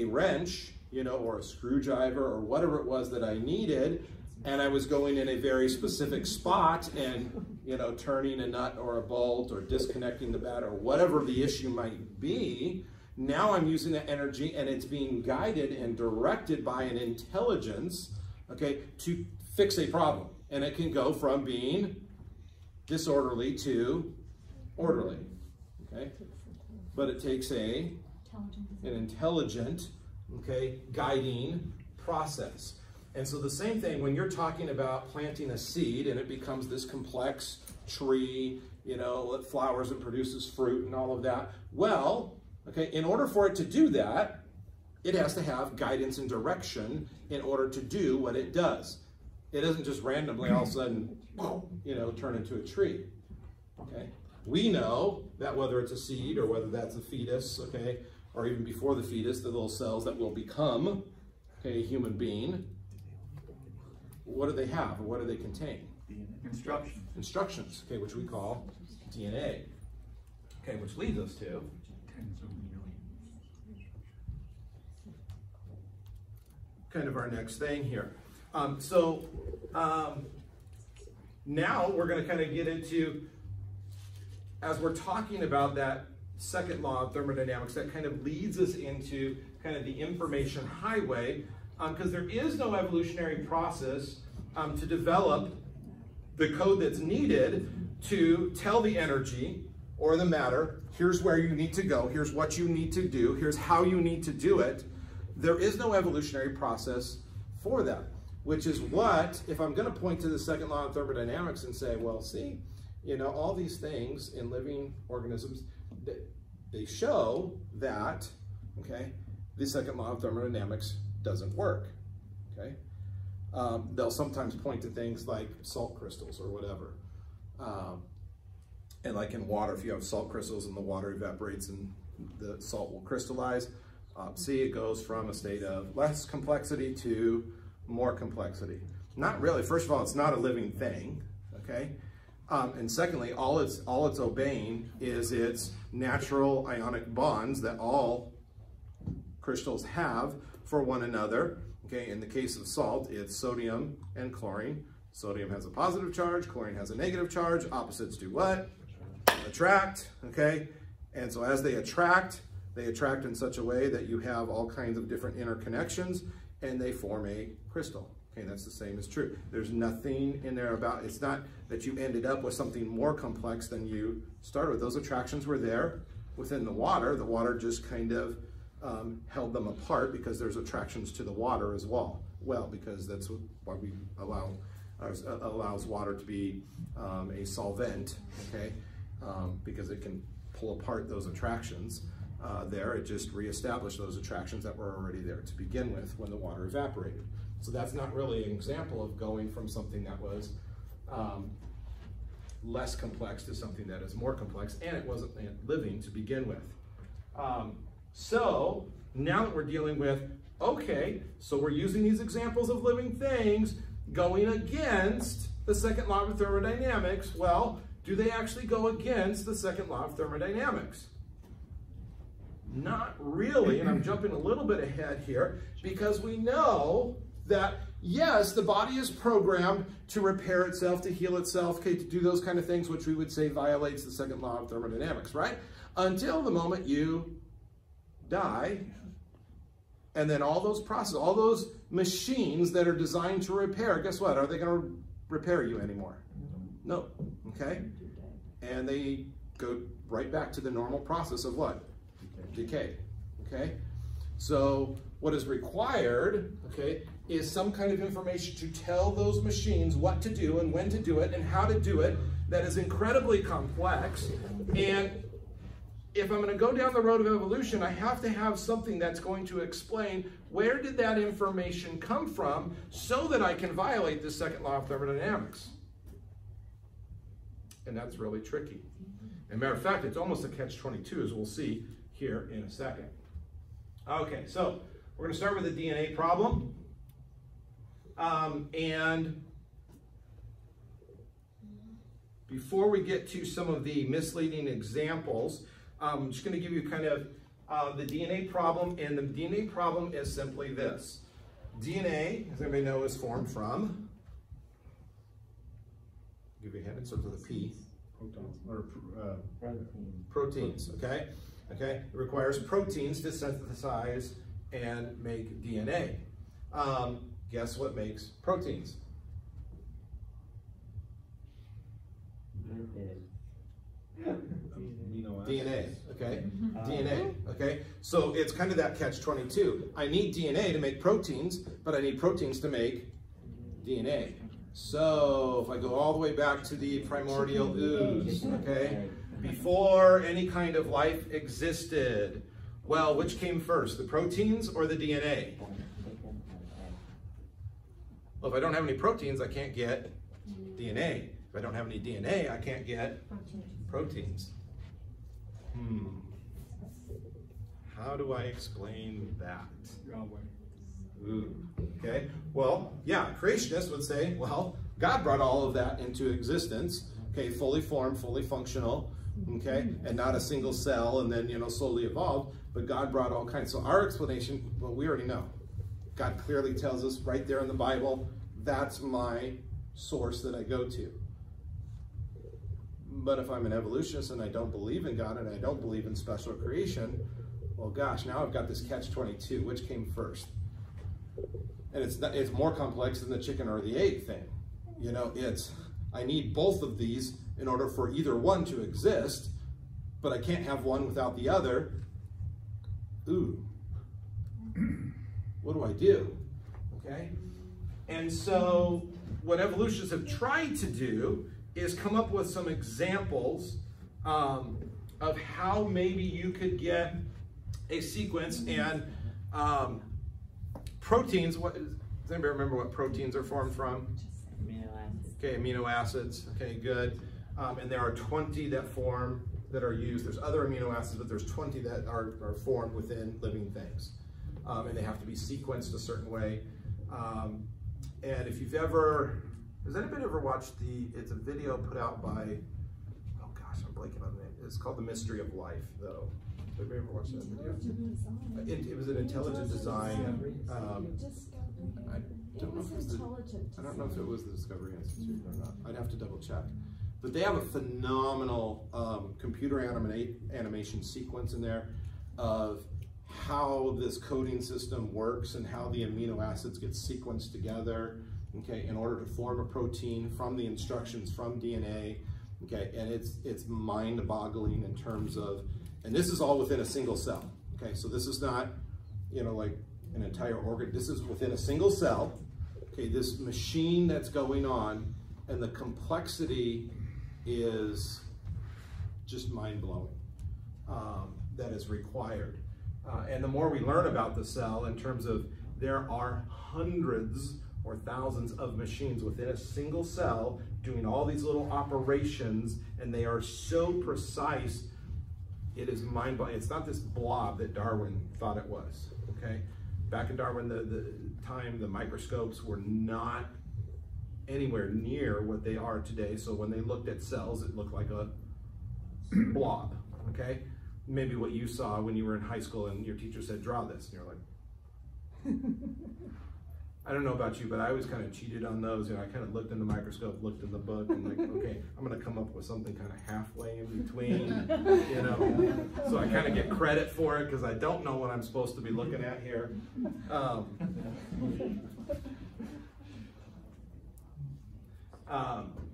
Speaker 1: wrench, you know, or a screwdriver or whatever it was that I needed, and I was going in a very specific spot and, you know, turning a nut or a bolt or disconnecting the bat or whatever the issue might be, now I'm using that energy and it's being guided and directed by an intelligence, okay, to fix a problem. And it can go from being disorderly to orderly, okay? But it takes an intelligent, okay, guiding process. And so the same thing when you're talking about planting a seed and it becomes this complex tree, you know, it flowers and produces fruit and all of that. Well, okay, in order for it to do that, it has to have guidance and direction in order to do what it does. It doesn't just randomly all of a sudden, you know, turn into a tree. Okay? We know that whether it's a seed or whether that's a fetus, okay, or even before the fetus, the little cells that will become, okay, a human being, what do they have or what do they contain?
Speaker 6: Instructions.
Speaker 1: Instructions, okay, which we call DNA. Okay, which leads us to kind of our next thing here. Now we're going to kind of get into, as we're talking about that second law of thermodynamics, that kind of leads us into kind of the information highway, because there is no evolutionary process to develop the code that's needed to tell the energy or the matter, here's where you need to go, here's what you need to do, here's how you need to do it. There is no evolutionary process for that, which is what, if I'm going to point to the second law of thermodynamics and say, well, see, you know, all these things in living organisms, they show that, okay, the second law of thermodynamics doesn't work, okay? They'll sometimes point to things like salt crystals or whatever. And like in water, if you have salt crystals and the water evaporates and the salt will crystallize, see, it goes from a state of less complexity to more complexity. Not really. First of all, it's not a living thing, okay? And secondly, all it's obeying is its natural ionic bonds that all crystals have for one another. Okay, in the case of salt, it's sodium and chlorine. Sodium has a positive charge, chlorine has a negative charge. Opposites do what? Attract, okay? And so as they attract in such a way that you have all kinds of different interconnections and they form a crystal. Okay, that's the same as true. There's nothing in there about, it's not that you ended up with something more complex than you started with. Those attractions were there within the water. The water just kind of held them apart because there's attractions to the water as well. Well, because that's why we allows water to be a solvent, okay? Because it can pull apart those attractions there. It just reestablished those attractions that were already there to begin with when the water evaporated. So that's not really an example of going from something that was less complex to something that is more complex, and it wasn't living to begin with. So now that we're dealing with, okay, so we're using these examples of living things going against the second law of thermodynamics. Well, do they actually go against the second law of thermodynamics? Not really, and I'm jumping a little bit ahead here, because we know that, yes, the body is programmed to repair itself, to heal itself, okay, to do those kind of things, which we would say violates the second law of thermodynamics, right? Until the moment you die, and then all those processes, all those machines that are designed to repair, guess what? Are they going to repair you anymore? No, okay? And they go right back to the normal process of what? Decay, okay? So what is required, okay, is some kind of information to tell those machines what to do and when to do it and how to do it that is incredibly complex. And if I'm going to go down the road of evolution, I have to have something that's going to explain where did that information come from so that I can violate the second law of thermodynamics. And that's really tricky. As a matter of fact, it's almost a catch-22, as we'll see here in a second. Okay, so we're going to start with the DNA problem. And before we get to some of the misleading examples, I'm just going to give you kind of the DNA problem, and the DNA problem is simply this. DNA, as everybody knows, is formed from, give you a hint, it starts with a P. Proteins, okay? Okay, it requires proteins to synthesize and make DNA. Guess what makes proteins? DNA, okay? DNA, okay? So it's kind of that catch-22. I need DNA to make proteins, but I need proteins to make DNA. So if I go all the way back to the primordial ooze, okay? Before any kind of life existed, well, which came first, the proteins or the DNA? Well, if I don't have any proteins, I can't get DNA. If I don't have any DNA, I can't get proteins. How do I explain that? Ooh, okay. Well, yeah, creationists would say, well, God brought all of that into existence, okay, fully formed, fully functional, okay, and not a single cell and then, slowly evolved, but God brought all kinds. So our explanation, well, we already know. God clearly tells us right there in the Bible, that's my source that I go to. But if I'm an evolutionist and I don't believe in God and I don't believe in special creation, well, gosh, now I've got this catch-22. Which came first? And it's more complex than the chicken or the egg thing. I need both of these in order for either one to exist, but I can't have one without the other. Ooh, what do I do? Okay? And so what evolutionists have tried to do is come up with some examples of how maybe you could get a sequence and proteins. Does anybody remember what proteins are formed from?
Speaker 7: Amino acids.
Speaker 1: Okay, amino acids. Okay, good. And there are 20 that are used. There's other amino acids, but there's 20 that are formed within living things. And they have to be sequenced a certain way. And if you've has anybody ever watched it's a video put out by, oh gosh, I'm blanking on the name. It's called The Mystery of Life, though. Have you ever watched that video? It was an intelligent design. I don't know if it was the Discovery Institute or not. I'd have to double check. But they have a phenomenal computer animation sequence in there of how this coding system works and how the amino acids get sequenced together, okay, in order to form a protein from the instructions from DNA, okay, and it's mind-boggling in terms of, and this is all within a single cell, okay, so this is not, like an entire organ, this is within a single cell, okay, this machine that's going on, and the complexity is just mind-blowing that is required. And the more we learn about the cell in terms of there are hundreds or thousands of machines within a single cell doing all these little operations, and they are so precise, it is mind-blowing. It's not this blob that Darwin thought it was, okay? Back in Darwin, the time, the microscopes were not anywhere near what they are today, so when they looked at cells, it looked like a blob, okay? Maybe what you saw when you were in high school and your teacher said, draw this, and you're like, I don't know about you, but I always kind of cheated on those. I kind of looked in the microscope, looked in the book, and like, okay, I'm going to come up with something kind of halfway in between, So I kind of get credit for it because I don't know what I'm supposed to be looking at here.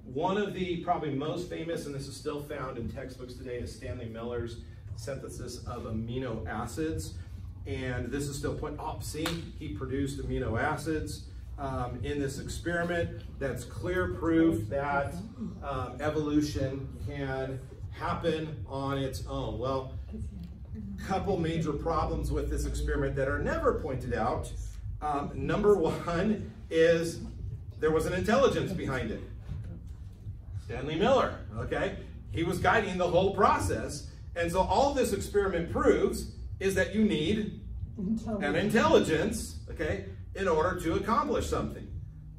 Speaker 1: One of the probably most famous, and this is still found in textbooks today, is Stanley Miller's synthesis of amino acids. And this is still he produced amino acids in this experiment. That's clear proof that evolution can happen on its own. Well, a couple major problems with this experiment that are never pointed out. Number one is there was an intelligence behind it. Stanley Miller, okay? He was guiding the whole process. And so all this experiment proves is that you need an intelligence, okay, in order to accomplish something.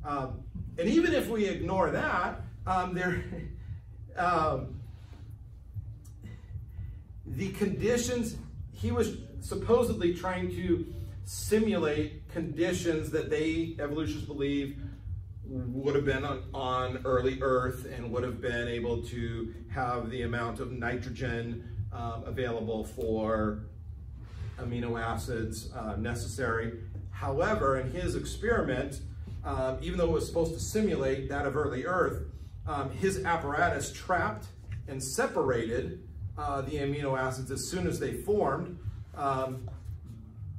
Speaker 1: And even if we ignore that, the conditions, he was supposedly trying to simulate conditions that evolutionists believe would have been on early Earth and would have been able to have the amount of nitrogen available for amino acids necessary. However, in his experiment, even though it was supposed to simulate that of early Earth, his apparatus trapped and separated the amino acids as soon as they formed,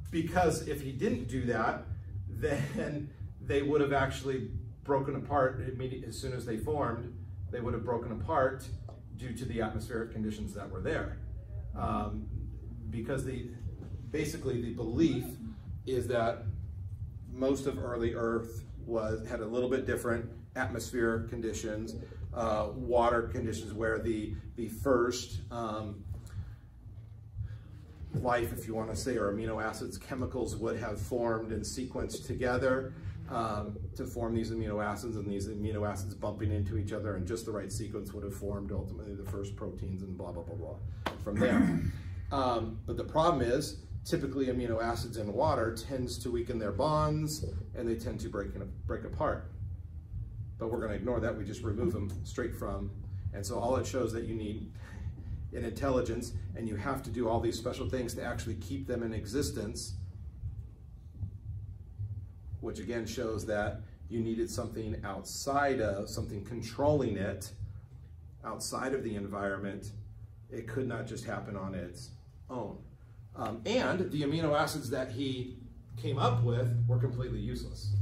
Speaker 1: because if he didn't do that, then they would have actually broken apart immediately as soon as they formed. They would have broken apart due to the atmospheric conditions that were there. Because basically the belief is that most of early Earth had a little bit different atmospheric conditions, water conditions, where the first life, if you want to say, or amino acids, chemicals would have formed and sequenced together to form these amino acids, and these amino acids bumping into each other, and just the right sequence would have formed ultimately the first proteins, and blah, blah, blah, blah, from there. But the problem is, typically amino acids in water tends to weaken their bonds, and they tend to break apart. But we're going to ignore that. We just remove them straight from. And so all it shows that you need an intelligence, and you have to do all these special things to actually keep them in existence, which again shows that you needed something outside of, something controlling it, outside of the environment. It could not just happen on its own. And the amino acids that he came up with were completely useless.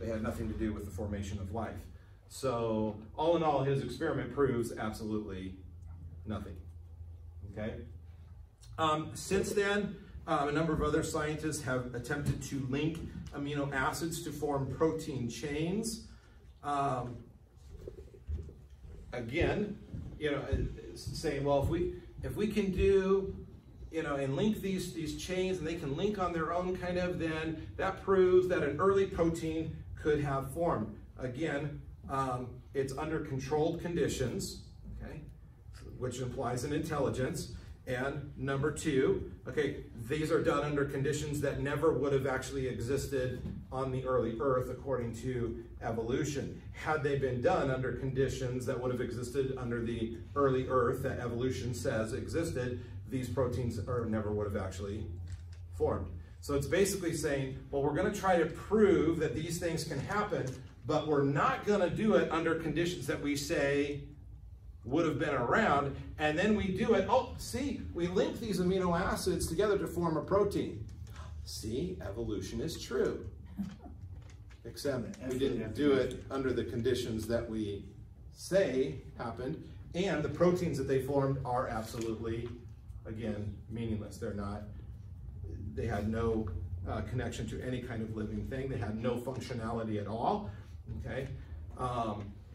Speaker 1: They had nothing to do with the formation of life. So all in all, his experiment proves absolutely nothing. Okay. Since then, a number of other scientists have attempted to link amino acids to form protein chains. Again, saying, well, if we can do, and link these chains, and they can link on their own kind of, then that proves that an early protein could have formed. Again, it's under controlled conditions, okay, which implies an intelligence. And number two, okay, these are done under conditions that never would have actually existed on the early Earth according to evolution. Had they been done under conditions that would have existed under the early Earth that evolution says existed, these proteins never would have actually formed. So it's basically saying, well, we're going to try to prove that these things can happen, but we're not going to do it under conditions that we say would have been around, and then we do it. Oh, see, we link these amino acids together to form a protein. See, evolution is true. Except we didn't do it under the conditions that we say happened, and the proteins that they formed are absolutely, again, meaningless. They had no connection to any kind of living thing. They had no functionality at all, okay?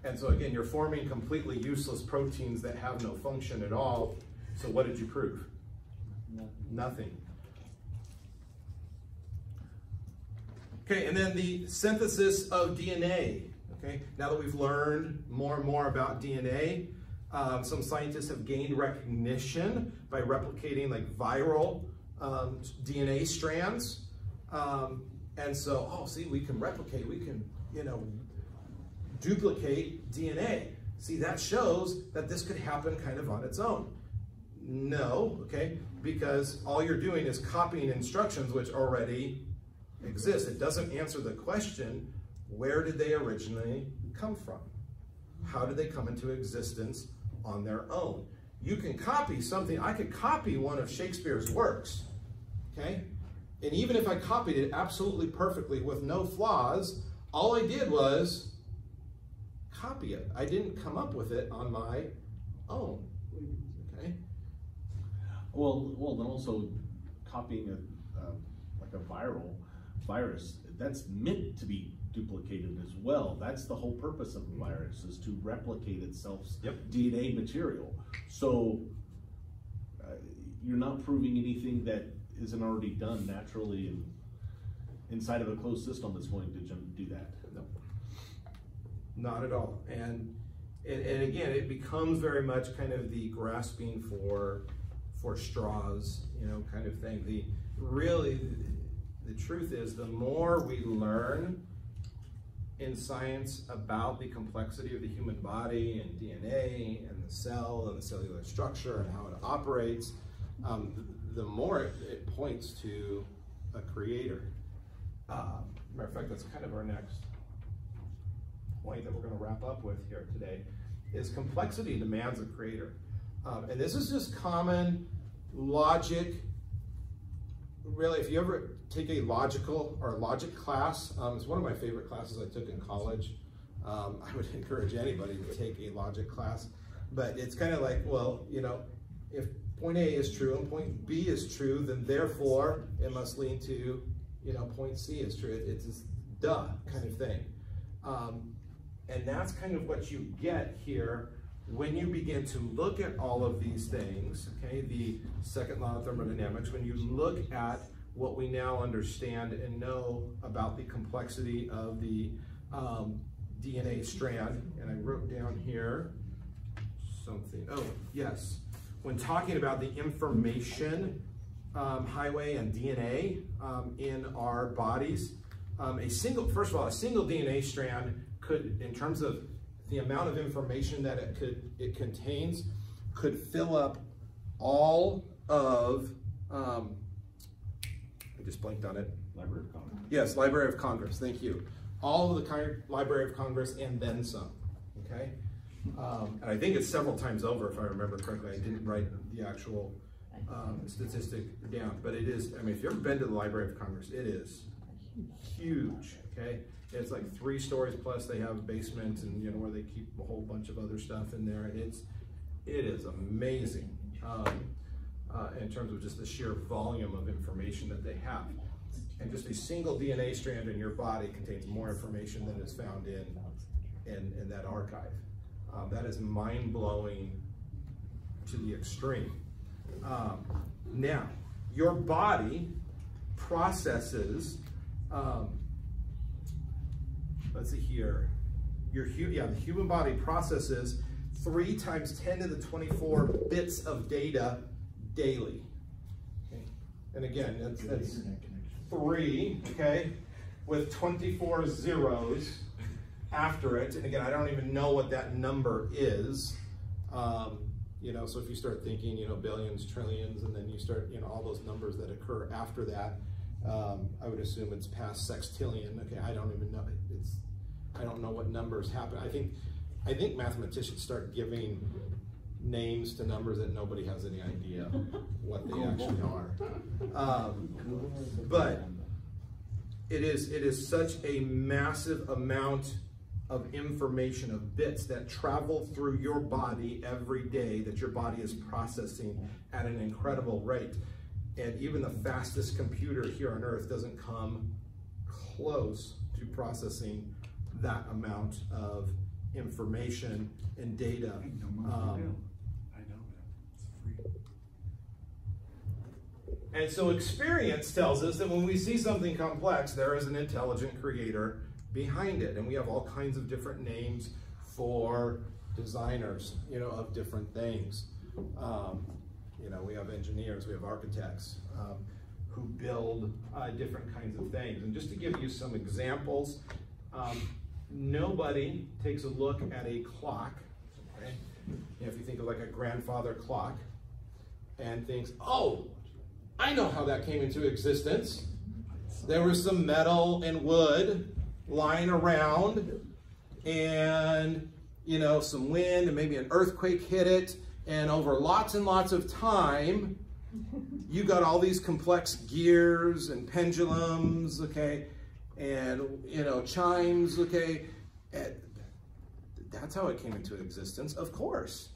Speaker 1: And so again, you're forming completely useless proteins that have no function at all. So what did you prove? Nothing. Okay, and then the synthesis of DNA. Okay, now that we've learned more and more about DNA, some scientists have gained recognition by replicating like viral DNA strands. And so, oh, see, we can replicate, we can, duplicate DNA. See, that shows that this could happen kind of on its own. No, okay, because all you're doing is copying instructions which already exist. It doesn't answer the question, where did they originally come from? How did they come into existence on their own? You can copy something. I could copy one of Shakespeare's works, okay? And even if I copied it absolutely perfectly with no flaws, all I did was copy it. I didn't come up with it on my own, okay?
Speaker 2: Well, then also copying like a virus, that's meant to be duplicated as well. That's the whole purpose of a virus, is to replicate itself's DNA material. So you're not proving anything that isn't already done naturally inside of a closed system that's going to do that.
Speaker 1: No, not at all. And again, it becomes very much kind of the grasping for straws, kind of thing. The truth is, the more we learn in science about the complexity of the human body and DNA and the cell and the cellular structure and how it operates, the more it points to a creator. Matter of fact, that's kind of our next point that we're going to wrap up with here today, is complexity demands a creator. And this is just common logic. Really, if you ever take a logic class, it's one of my favorite classes I took in college. I would encourage anybody to take a logic class, but it's kind of like, well, if point A is true and point B is true, then therefore it must lead to, point C is true. It's this duh, kind of thing. And that's kind of what you get here when you begin to look at all of these things, okay? The second law of thermodynamics, when you look at what we now understand and know about the complexity of the DNA strand, and I wrote down here something, oh, yes. When talking about the information highway and DNA in our bodies, first of all, a single DNA strand could, in terms of the amount of information that it contains, could fill up all of, I just blanked on it.
Speaker 2: Library of Congress.
Speaker 1: Yes, Library of Congress, thank you. All of the Library of Congress and then some, okay? And I think it's several times over, if I remember correctly. I didn't write the actual statistic down, but it is, I mean, if you've ever been to the Library of Congress, it is huge, okay? It's like 3 stories plus. They have a basement, and you know, where they keep a whole bunch of other stuff in there, and it is amazing in terms of just the sheer volume of information that they have. And just a single DNA strand in your body contains more information than is found in that archive. That is mind-blowing to the extreme. Now, your body processes, let's see here, the human body processes 3 times 10 to the 24 bits of data daily. Okay? And again, that's 3, okay, with 24 zeros after it. And again, I don't even know what that number is. You know, so if you start thinking, you know, billions, trillions, and then you start, you know, all those numbers that occur after that, I would assume it's past sextillion. Okay, I don't even know. I don't know what numbers happen. I think mathematicians start giving names to numbers that nobody has any idea what they actually are. But it is such a massive amount of information, of bits that travel through your body every day that your body is processing at an incredible rate. And even the fastest computer here on Earth doesn't come close to processing that amount of information and data.
Speaker 4: I know that. It's free.
Speaker 1: And so experience tells us that when we see something complex, there is an intelligent creator behind it. And we have all kinds of different names for designers, you know, of different things. You know, we have engineers, we have architects who build different kinds of things. And just to give you some examples, nobody takes a look at a clock, okay? You know, if you think of like a grandfather clock and thinks, oh, I know how that came into existence. There was some metal and wood lying around, and you know, some wind and maybe an earthquake hit it, and over lots and lots of time, you got all these complex gears and pendulums, okay, and you know, chimes, okay. And that's how it came into existence, of course.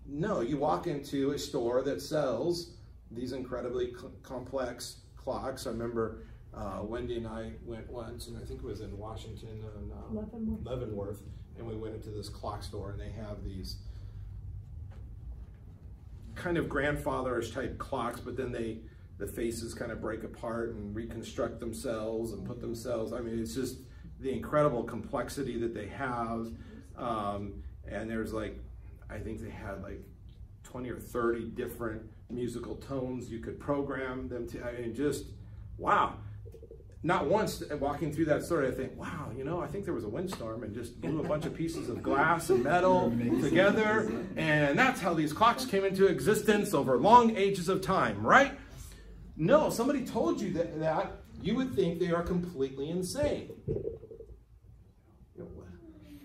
Speaker 1: No, you walk into a store that sells these incredibly complex clocks. I remember Wendy and I went once, and I think it was in Washington and Leavenworth, and we went into this clock store, and they have these kind of grandfatherish type clocks, but then the faces kind of break apart and reconstruct themselves and put themselves, I mean, it's just the incredible complexity that they have. And there's like, I think they had like 20 or 30 different musical tones you could program them to. I mean, just, wow. Not once walking through that store, I think, wow, you know, I think there was a windstorm and just blew a bunch of pieces of glass and metal together. And that's how these clocks came into existence over long ages of time, right? No, if somebody told you that, you would think they are completely insane.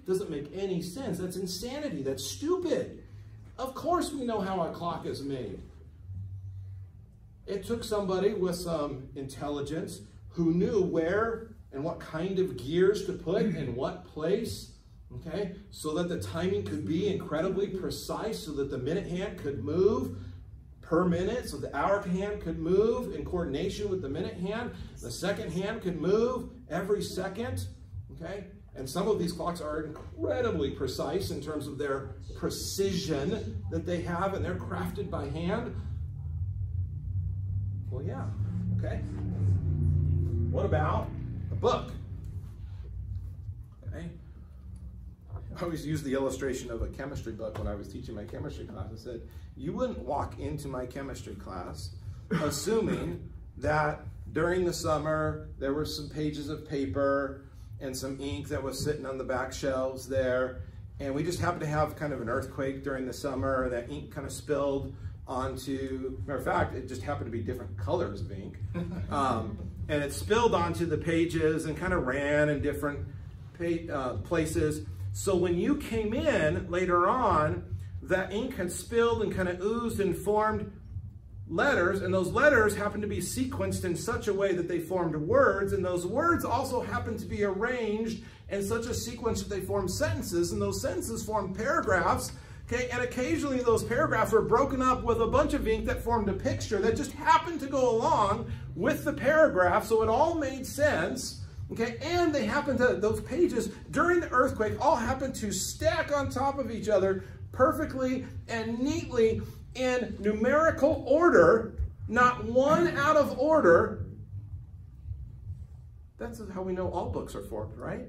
Speaker 1: Doesn't make any sense. That's insanity. That's stupid. Of course we know how a clock is made. It took somebody with some intelligence who knew where and what kind of gears to put in what place, okay, so that the timing could be incredibly precise, so that the minute hand could move per minute, so the hour hand could move in coordination with the minute hand. The second hand could move every second, okay? And some of these clocks are incredibly precise in terms of their precision that they have, and they're crafted by hand. Well, yeah, okay. What about a book? Okay. I always use the illustration of a chemistry book when I was teaching my chemistry class. I said, you wouldn't walk into my chemistry class assuming that during the summer there were some pages of paper and some ink that was sitting on the back shelves there, and we just happened to have kind of an earthquake during the summer, and that ink kind of spilled onto, matter of fact, it just happened to be different colors of ink, and it spilled onto the pages and kind of ran in different places. So when you came in later on, that ink had spilled and kind of oozed and formed letters, and those letters happened to be sequenced in such a way that they formed words, and those words also happened to be arranged in such a sequence that they formed sentences, and those sentences formed paragraphs, okay, and occasionally those paragraphs were broken up with a bunch of ink that formed a picture that just happened to go along with the paragraph, so it all made sense. Okay, and they happened to, those pages during the earthquake all happened to stack on top of each other perfectly and neatly in numerical order, not one out of order. That's how we know all books are formed, right?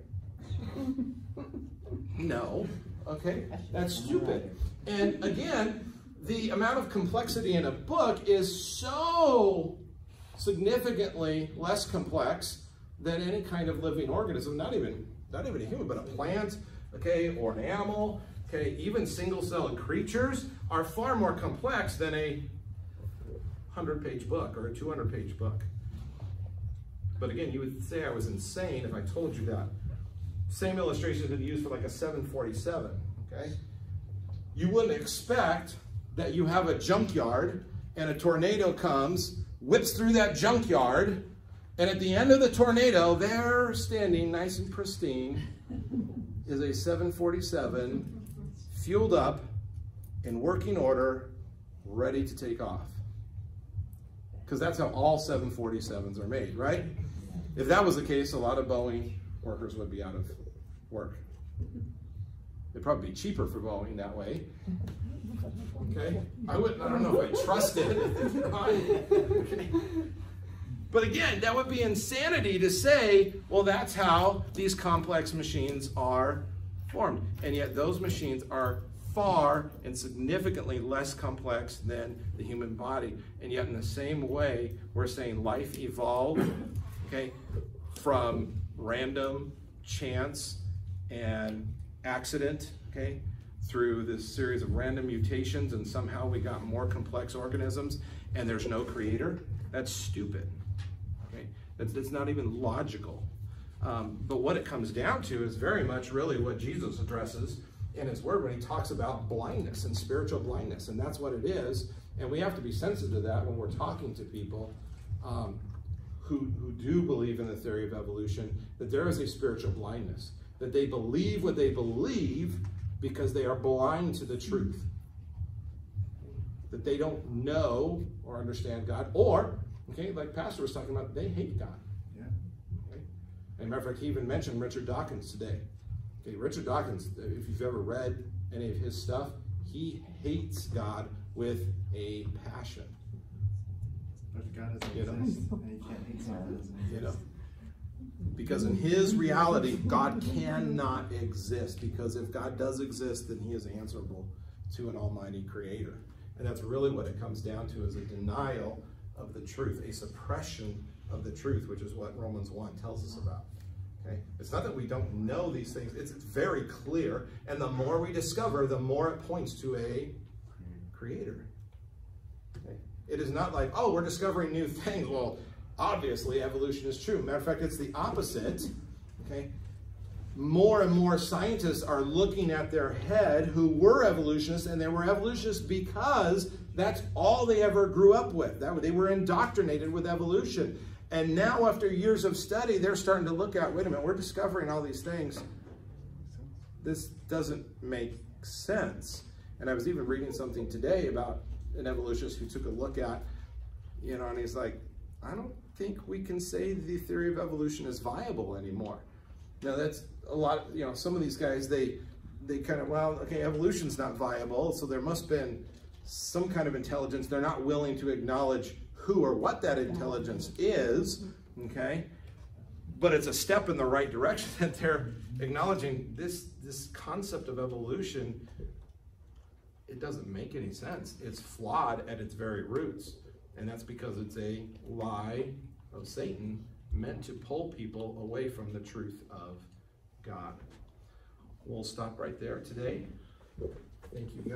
Speaker 1: No, okay, that's stupid. And again, the amount of complexity in a book is so significantly less complex than any kind of living organism, not even a human, but a plant, okay, or an animal, okay, even single-celled creatures are far more complex than a 100-page book or a 200-page book. But again, you would say I was insane if I told you that. Same illustration has been used for like a 747, okay? You wouldn't expect that you have a junkyard and a tornado comes, whips through that junkyard, and at the end of the tornado, there standing nice and pristine is a 747 fueled up in working order, ready to take off. Because that's how all 747s are made, right? If that was the case, a lot of Boeing workers would be out of work. It'd probably be cheaper for Boeing that way. Okay? I don't know if I trust it. Okay. But again, that would be insanity to say, well, that's how these complex machines are formed. And yet those machines are far and significantly less complex than the human body. And yet in the same way, we're saying life evolved, okay, from random chance and accident, okay, through this series of random mutations, and somehow we got more complex organisms, and there's no creator. That's stupid. Okay, that's not even logical. But what it comes down to is very much really what Jesus addresses in his word when he talks about blindness and spiritual blindness, and that's what it is. And we have to be sensitive to that when we're talking to people who do believe in the theory of evolution, that there is a spiritual blindness, that they believe what they believe because they are blind to the truth, that they don't know or understand God, or, okay, like Pastor was talking about, they hate God.
Speaker 6: Yeah.
Speaker 1: Okay? And matter of fact, he even mentioned Richard Dawkins today. Okay, Richard Dawkins, if you've ever read any of his stuff, he hates God with a passion.
Speaker 6: But God doesn't exist, and you can't hate something that doesn't exist.
Speaker 1: You know, because in his reality, God cannot exist, because if God does exist, then he is answerable to an almighty creator. And that's really what it comes down to, is a denial of the truth, a suppression of the truth, which is what Romans 1 tells us about. Okay? It's not that we don't know these things, it's very clear, and the more we discover, the more it points to a creator. Okay? It is not like, oh, we're discovering new things. Well, obviously evolution is true. Matter of fact, it's the opposite. Okay? More and more scientists are looking at their head who were evolutionists, and they were evolutionists because that's all they ever grew up with. They were indoctrinated with evolution. And now, after years of study, they're starting to look at, wait a minute, we're discovering all these things. This doesn't make sense. And I was even reading something today about an evolutionist who took a look at, you know, and he's like, I don't think we can say the theory of evolution is viable anymore. Now that's a lot, you know, some of these guys, they kind of, well, okay, evolution's not viable, so there must have been some kind of intelligence. They're not willing to acknowledge who or what that intelligence is, okay? But it's a step in the right direction that they're acknowledging this concept of evolution. It doesn't make any sense. It's flawed at its very roots. And that's because it's a lie of Satan meant to pull people away from the truth of God. We'll stop right there today. Thank you, guys.